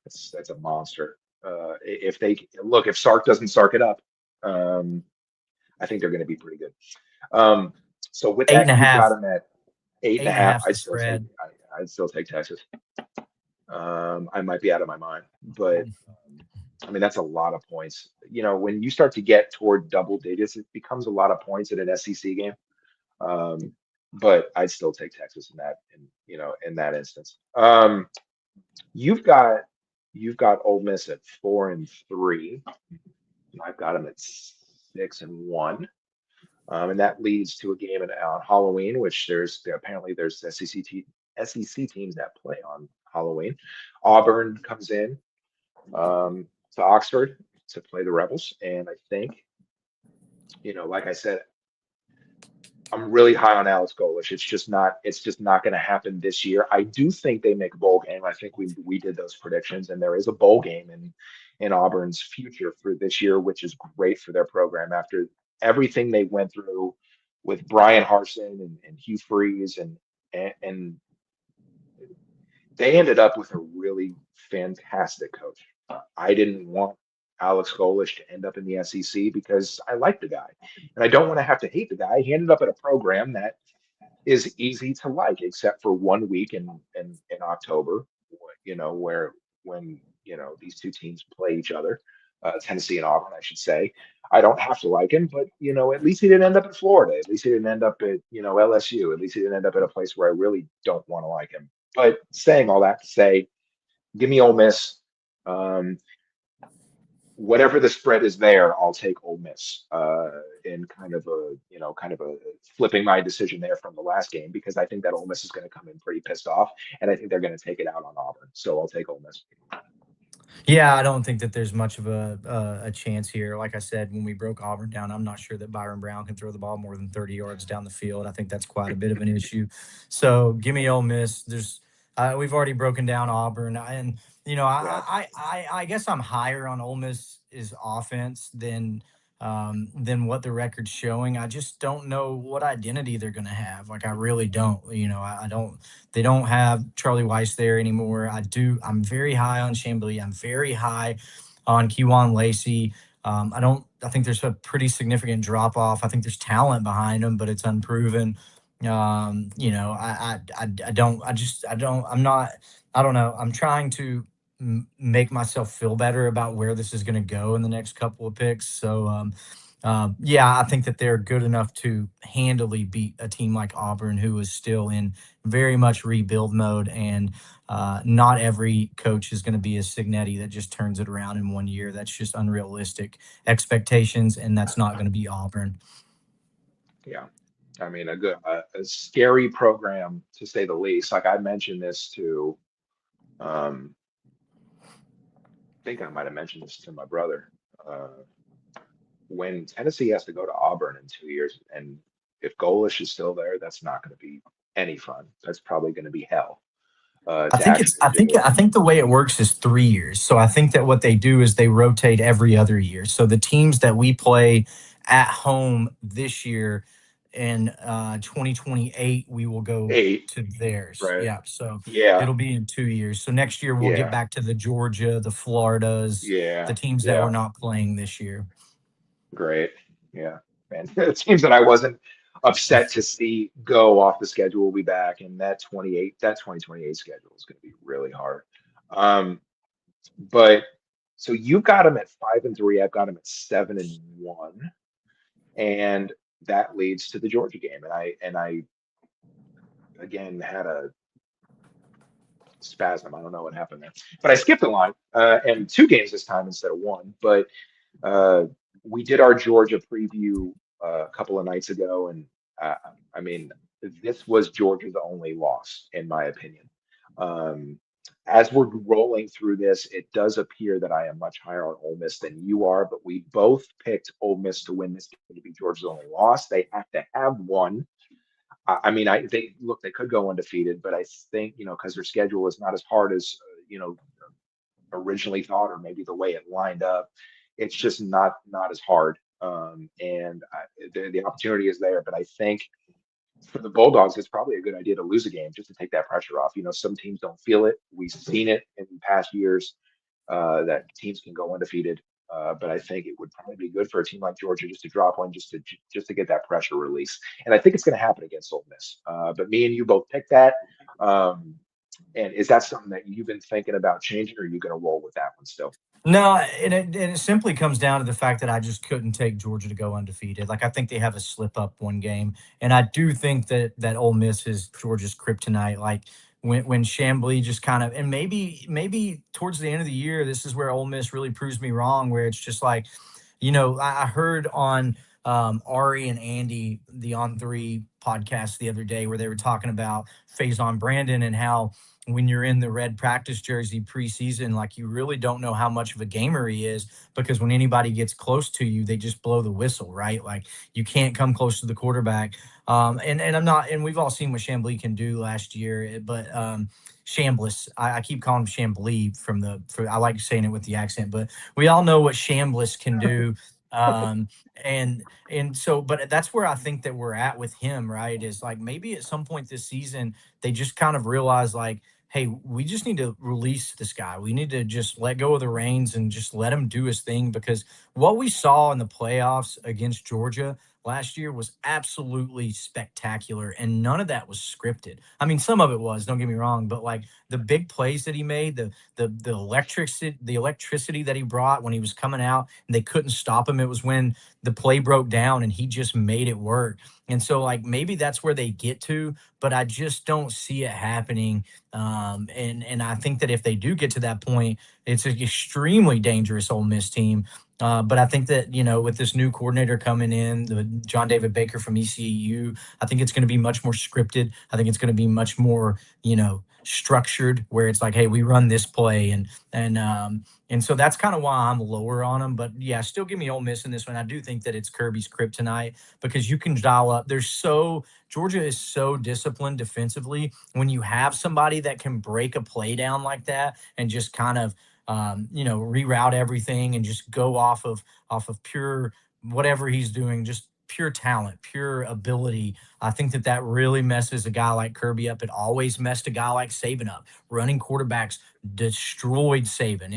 that's a monster. If they look, if Sark doesn't Sark it up, um, I think they're going to be pretty good. Um, so with Eight and that, a you've got half. them at eight and Eight a and a half. half the spread. I'd still take Texas. I might be out of my mind, but I mean that's a lot of points. When you start to get toward double digits, it becomes a lot of points in an SEC game. Um, but I'd still take Texas in that instance. You've got you've got Ole Miss at 4-3. I've got them at 6-1. And that leads to a game on Halloween, which there's SEC teams that play on Halloween. Auburn comes in to Oxford to play the Rebels, and I think, like I said, I'm really high on Alex Golish. It's just not going to happen this year. I do think they make a bowl game. I think we did those predictions, and there is a bowl game in Auburn's future for this year, which is great for their program after everything they went through with Brian Harsin and Hugh Freeze and they ended up with a really fantastic coach. I didn't want Alex Golish to end up in the SEC because I like the guy, and I don't want to have to hate the guy. He ended up at a program that is easy to like, except for 1 week in October, where when these two teams play each other, Tennessee and Auburn, I should say. I don't have to like him, but at least he didn't end up in Florida. At least he didn't end up at LSU. At least he didn't end up at a place where I really don't want to like him. But saying all that to say, give me Ole Miss. Um, Whatever the spread is there, I'll take Ole Miss in kind of a flipping my decision there from the last game because I think that Ole Miss is going to come in pretty pissed off, and I think they're going to take it out on Auburn. So I'll take Ole Miss. Yeah, I don't think that there's much of a chance here. Like I said, when we broke Auburn down, I'm not sure that Byron Brown can throw the ball more than 30 yards down the field. I think that's quite a bit of an issue. So give me Ole Miss. We've already broken down Auburn, and Yeah, I guess I'm higher on Ole Miss's offense than what the record's showing. I just don't know what identity they're going to have. Like, I really don't. I don't. They don't have Charlie Weiss there anymore. I'm very high on Chambly. I'm very high on Kewan Lacey. I don't. I think there's a pretty significant drop off. I think there's talent behind them, but it's unproven. I don't. I just. I don't. I'm not. I don't know. I'm trying to. make myself feel better about where this is going to go in the next couple of picks. So, yeah, I think that they're good enough to handily beat a team like Auburn, who is still in very much rebuild mode. And not every coach is going to be a Signetti that just turns it around in 1 year. That's just unrealistic expectations, and that's not going to be Auburn. Yeah. I mean, a scary program to say the least. Like I mentioned this to, I think I might have mentioned this to my brother. Uh, when Tennessee has to go to Auburn in 2 years, and if Golish is still there, that's not going to be any fun. That's probably going to be hell I to think it's actually do. I think the way it works is 3 years. So I think that what they do is they rotate every other year. So the teams that we play at home this year in 2028, we will go 8, to theirs. right? Yeah. So Yeah, it'll be in 2 years. So next year we'll get yeah, back to the Georgia, the Floridas, the yeah, teams that we're yeah. not playing this year. Great. Yeah, man. It seems that I wasn't upset to see go off the schedule will be back, and that 2028 schedule is going to be really hard. Um, but so you got them at 5-3. I've got them at 7-1, and that leads to the Georgia game. And I again had a spasm. I don't know what happened there, but I skipped a line and 2 games this time instead of one. But uh, we did our Georgia preview a couple of nights ago, and uh, I mean, this was Georgia's only loss, in my opinion. Um, as we're rolling through this, it does appear that I am much higher on Ole Miss than you are, but we both picked Ole Miss to win this game to be Georgia's only loss. They have to have one. I mean, they could go undefeated, but I think because their schedule is not as hard as originally thought, or maybe the way it lined up, it's just not as hard. And the opportunity is there, but I think for the Bulldogs, it's probably a good idea to lose a game just to take that pressure off. Some teams don't feel it. We've seen it in past years that teams can go undefeated. But I think it would probably be good for a team like Georgia just to drop one, just to get that pressure release. And I think it's going to happen against Ole Miss. But me and you both picked that. Um, and is that something that you've been thinking about changing, or are you going to roll with that one still? No, and it simply comes down to the fact that I just couldn't take Georgia to go undefeated. Like I think they have a slip up one game, and I do think that Ole Miss is Georgia's kryptonite. Like when Chambly just kind of, and maybe towards the end of the year, this is where Ole Miss really proves me wrong. Where it's just like, I heard on Ari and Andy, the On Three podcast the other day, where they were talking about Faison Brandon and how when you're in the red practice jersey preseason, like you really don't know how much of a gamer he is because when anybody gets close to you, they just blow the whistle, right? Like you can't come close to the quarterback. And I'm not, and we've all seen what Chambly can do last year, but Chambliss, I keep calling him Chambly I like saying it with the accent, but we all know what Chambliss can do. Um, and so, but that's where I think that we're at with him, right? Is like maybe at some point this season they just kind of realize like, hey, we just need to release this guy. We need to just let go of the reins and just let him do his thing because what we saw in the playoffs against Georgia last year was absolutely spectacular and none of that was scripted. I mean, some of it was, don't get me wrong, but like the big plays that he made, the electricity that he brought when he was coming out and they couldn't stop him. It was when the play broke down and he just made it work. And so like maybe that's where they get to, but I just don't see it happening and I think that if they do get to that point, it's an extremely dangerous Ole Miss team. But I think that with this new coordinator coming in, the John David Baker from ECU, I think it's going to be much more scripted. I think it's going to be much more structured, where it's like, hey, we run this play, and so that's kind of why I'm lower on them. But yeah, still give me Ole Miss in this one. I do think that it's Kirby's kryptonite because you can dial up. Georgia is so disciplined defensively. When you have somebody that can break a play down like that and just kind of reroute everything and just go off of pure whatever he's doing, just pure talent, pure ability. I think that that really messes a guy like Kirby up. It always messed a guy like Saban up. Running quarterbacks destroyed Saban.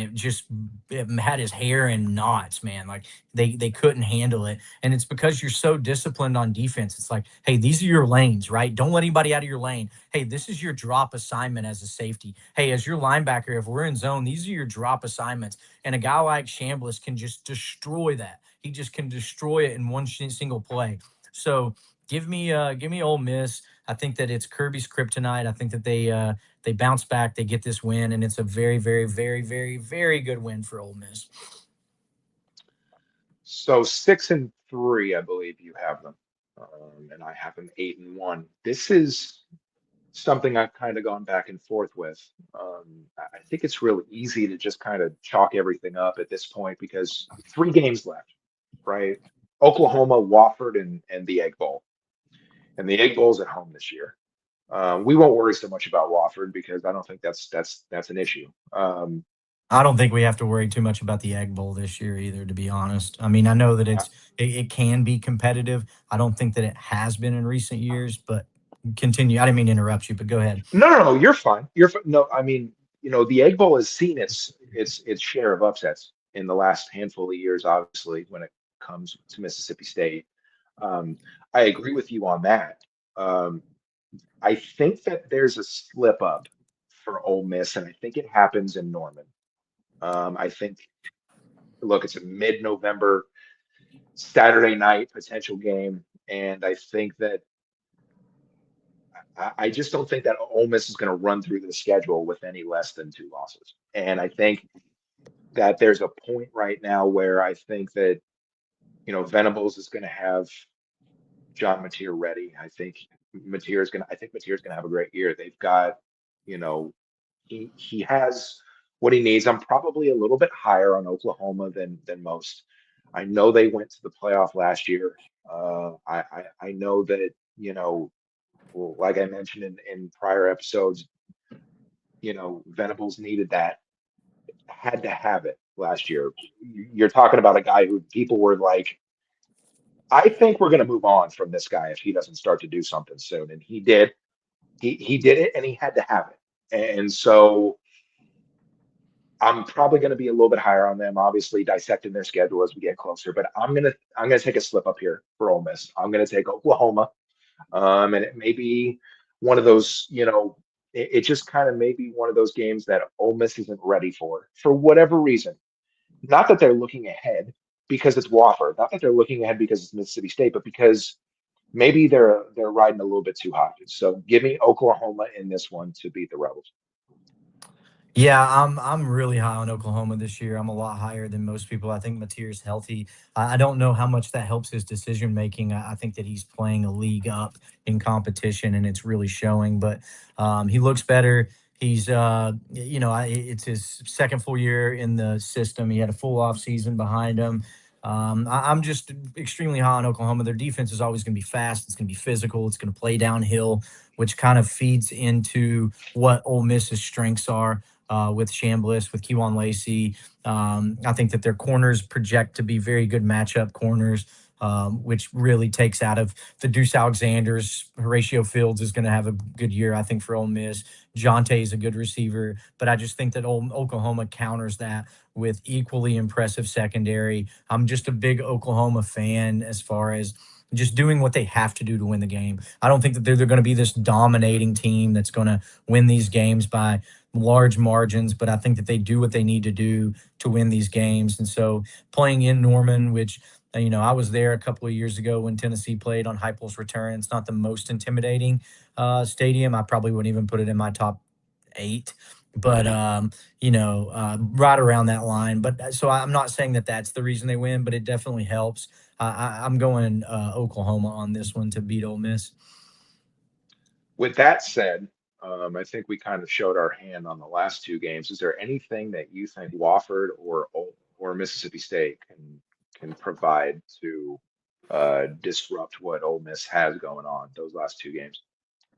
It had his hair in knots, man. Like they couldn't handle it. And it's because you're so disciplined on defense. It's like, hey, these are your lanes, right? Don't let anybody out of your lane. Hey, this is your drop assignment as a safety. Hey, as your linebacker, if we're in zone, these are your drop assignments. And a guy like Chambliss can just destroy that. He just can destroy it in one single play. So give me Ole Miss. I think that it's Kirby's kryptonite. I think that they bounce back, they get this win, and it's a very, very, very, very, very good win for Ole Miss. So 6-3, I believe you have them, and I have them 8-1. This is something I've kind of gone back and forth with. I think it's really easy to just kind of chalk everything up at this point because 3 games left, right? Oklahoma, Wofford, and the Egg Bowl. And the Egg Bowl's at home this year. We won't worry so much about Wofford because I don't think that's an issue. I don't think we have to worry too much about the Egg Bowl this year either, to be honest. I mean, I know that it can be competitive. I don't think that it has been in recent years, but continue. I didn't mean to interrupt you, but go ahead. No, you're fine. No, I mean, the Egg Bowl has seen its share of upsets in the last handful of years, obviously, when it comes to Mississippi State. I agree with you on that. Um, I think that there's a slip up for Ole Miss, and I think it happens in Norman. I think, look, it's a mid-November Saturday night potential game, and I think that I just don't think that Ole Miss is going to run through the schedule with any less than 2 losses. And I think that there's a point right now where I think that Venables is going to have John Mateer ready. I think Mateer's going to have a great year. They've got, you know, he has what he needs. I'm probably a little bit higher on Oklahoma than most. I know they went to the playoff last year. I know that, well, like I mentioned in prior episodes, Venables needed that, had to have it last year. You're talking about a guy who people were like, I think we're going to move on from this guy if he doesn't start to do something soon. And he did. He did it, and he had to have it. And so I'm probably going to be a little bit higher on them, obviously dissecting their schedule as we get closer. But I'm gonna take a slip up here for Ole Miss. I'm gonna take Oklahoma. And it may be one of those, it just kind of may be one of those games that Ole Miss isn't ready for whatever reason. Not that they're looking ahead because it's Wofford, not that they're looking ahead because it's Mississippi State, but because maybe they're riding a little bit too hot. So give me Oklahoma in this one to beat the Rebels. Yeah, I'm really high on Oklahoma this year. I'm a lot higher than most people. I think Mateer's healthy. I don't know how much that helps his decision making. I think that he's playing a league up in competition, and it's really showing. But he looks better. He's, it's his second full year in the system. He had a full off season behind him. I'm just extremely high on Oklahoma. Their defense is always going to be fast. It's going to be physical. It's going to play downhill, which kind of feeds into what Ole Miss's strengths are with Chambliss, with Kewan Lacey. I think that their corners project to be very good matchup corners, which really takes out of the Deuce Alexander's. Horatio Fields is going to have a good year, I think, for Ole Miss. Jonte is a good receiver, but I just think that Oklahoma counters that with equally impressive secondary. I'm just a big Oklahoma fan as far as just doing what they have to do to win the game. I don't think that they're going to be this dominating team that's going to win these games by large margins, but I think that they do what they need to do to win these games. And so playing in Norman, which I was there a couple of years ago when Tennessee played on Heupel's return. It's not the most intimidating stadium. I probably wouldn't even put it in my top 8, but right around that line. But so I'm not saying that that's the reason they win, but it definitely helps. I'm going Oklahoma on this one to beat Ole Miss. With that said, I think we kind of showed our hand on the last 2 games. Is there anything that you think Wofford or Mississippi State can provide to disrupt what Ole Miss has going on those last 2 games?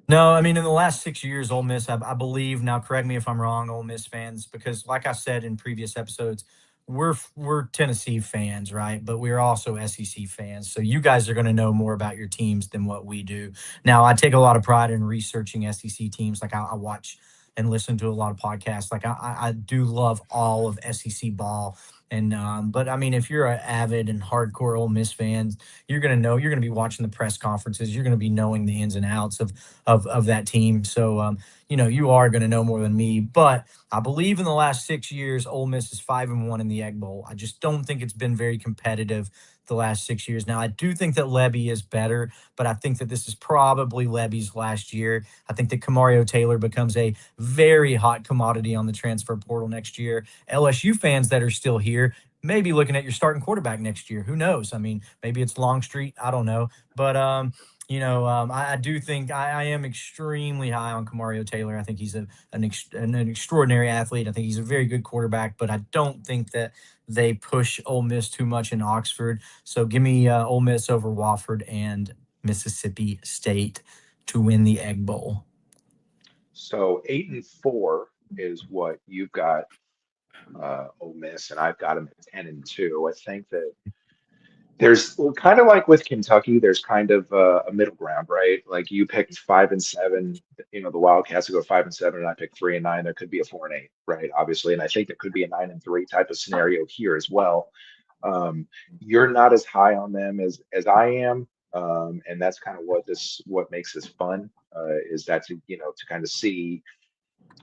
No, I mean, in the last 6 years, Ole Miss, I believe, now correct me if I'm wrong, Ole Miss fans, because like I said in previous episodes, we're Tennessee fans, right? But we're also SEC fans. So you guys are going to know more about your teams than what we do. Now, I take a lot of pride in researching SEC teams. Like I watch and listen to a lot of podcasts. Like I do love all of SEC ball. And but I mean, if you're an avid and hardcore Ole Miss fan, you're gonna know. You're gonna be watching the press conferences. You're gonna be knowing the ins and outs of that team. So you are gonna know more than me. But I believe in the last 6 years, Ole Miss is 5-1 in the Egg Bowl. I just don't think it's been very competitive the last 6 years. Now, I do think that Levy is better, but I think that this is probably Levy's last year. I think that Kamario Taylor becomes a very hot commodity on the transfer portal next year. LSU fans that are still here may be looking at your starting quarterback next year. Who knows? I mean, maybe it's Longstreet. I don't know. But I do think I am extremely high on Kamario Taylor. I think he's an extraordinary athlete. I think he's a very good quarterback, but I don't think that they push Ole Miss too much in Oxford. So give me Ole Miss over Wofford and Mississippi State to win the Egg Bowl. So 8-4 is what you've got, Ole Miss, and I've got them at 10-2. I think that there's kind of like with Kentucky, there's kind of a middle ground, right? Like you picked 5-7, the Wildcats will go 5-7, and I picked 3-9. There could be a 4-8, right? Obviously, and I think there could be a 9-3 type of scenario here as well. You're not as high on them as I am, and that's kind of what makes this fun, is that to kind of see,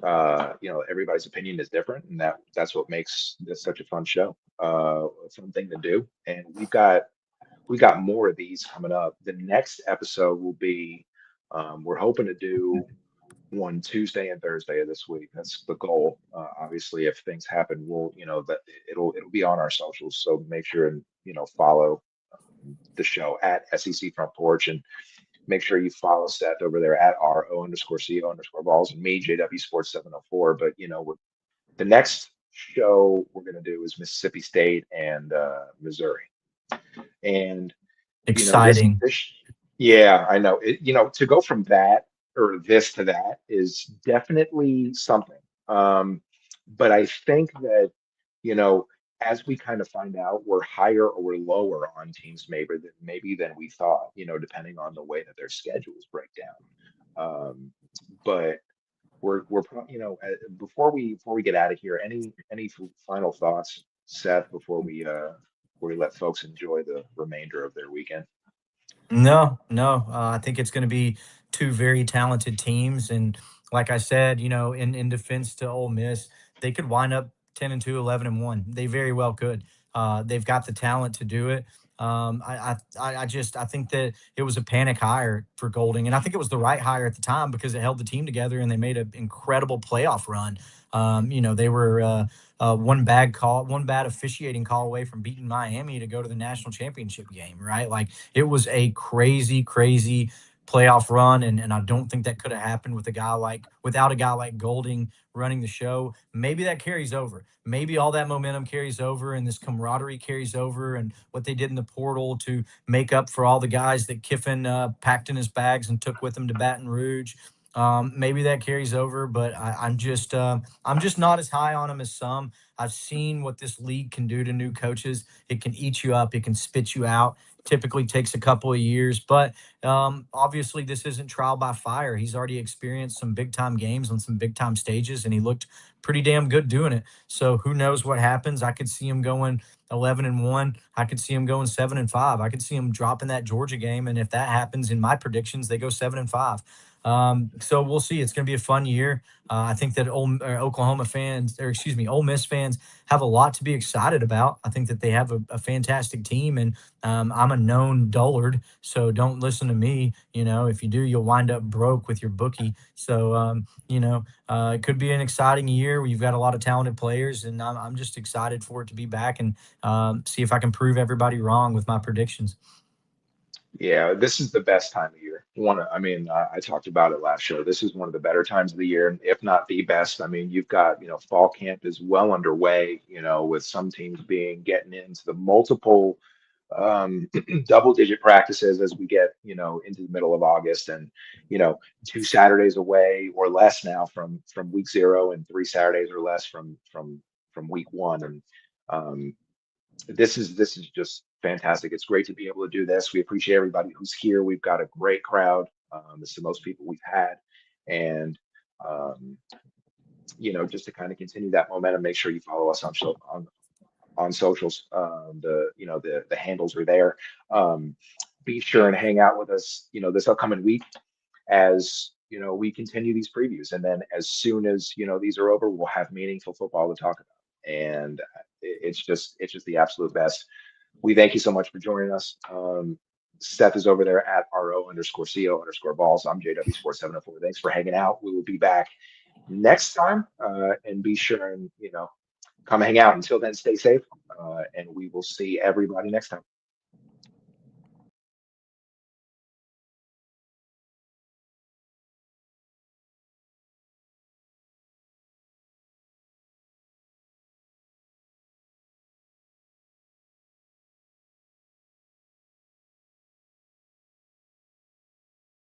everybody's opinion is different, and that's what makes this such a fun show, a fun thing to do. And we got more of these coming up. The next episode will be, we're hoping to do one Tuesday and Thursday of this week. That's the goal. Obviously, if things happen, we'll, that it'll be on our socials. So make sure and follow the show at SEC Front Porch, and make sure you follow Seth over there at RO_CO_balls, and me, JW Sports 704. But the next show we're going to do is Mississippi State and Missouri. And this, Exciting. this, yeah, I know. To go from that or this to that is definitely something. But I think that, you know, as we kind of find out, we're higher or we're lower on teams maybe than we thought, depending on the way that their schedules break down. But before we get out of here, any final thoughts, Seth, before we let folks enjoy the remainder of their weekend? No, no. I think it's going to be two very talented teams, and like I said, in defense to Ole Miss, they could wind up 10-2, 11-1. They very well could. They've got the talent to do it. I think that it was a panic hire for Golding, and I think it was the right hire at the time because it held the team together, and they made an incredible playoff run. They were one bad officiating call away from beating Miami to go to the national championship game, right? Like it was a crazy, crazy playoff run, and I don't think that could have happened without a guy like Golding running the show. Maybe that carries over. Maybe all that momentum carries over, and this camaraderie carries over, and what they did in the portal to make up for all the guys that Kiffin packed in his bags and took with him to Baton Rouge. Maybe that carries over, but I'm just not as high on him as some. I've seen what this league can do to new coaches. It can eat you up. It can spit you out. Typically takes a couple of years, but obviously this isn't trial by fire. He's already experienced some big time games on some big time stages, and he looked pretty damn good doing it. So who knows what happens? I could see him going 11-1. I could see him going 7-5. I could see him dropping that Georgia game, and if that happens in my predictions, they go 7-5. So we'll see. It's going to be a fun year. I think that Oklahoma fans, or excuse me, Ole Miss fans have a lot to be excited about. I think that they have a fantastic team, and I'm a known dullard, so don't listen to me. If you do, you'll wind up broke with your bookie. So, it could be an exciting year where you've got a lot of talented players, and I'm just excited for it to be back and see if I can prove everybody wrong with my predictions. Yeah, this is the best time of year. I mean, I talked about it last show. This is one of the better times of the year, if not the best. I mean, you've got, fall camp is well underway, with some teams getting into the multiple double-digit practices as we get, into the middle of August, and, 2 Saturdays away or less now from week 0, and 3 Saturdays or less from week 1. And Um, this is just fantastic. It's great to be able to do this. We appreciate everybody who's here. We've got a great crowd. This is the most people we've had, and um, just to kind of continue that momentum, make sure you follow us on socials. The handles are there. Um, be sure and hang out with us, this upcoming week as we continue these previews, and then as soon as these are over, we'll have meaningful football to talk about, and it's just the absolute best. We thank you so much for joining us. Seth is over there at RO_CO_balls. I'm JW Sports 704. Thanks for hanging out. We will be back next time, and be sure and come hang out. Until then, stay safe, and we will see everybody next time.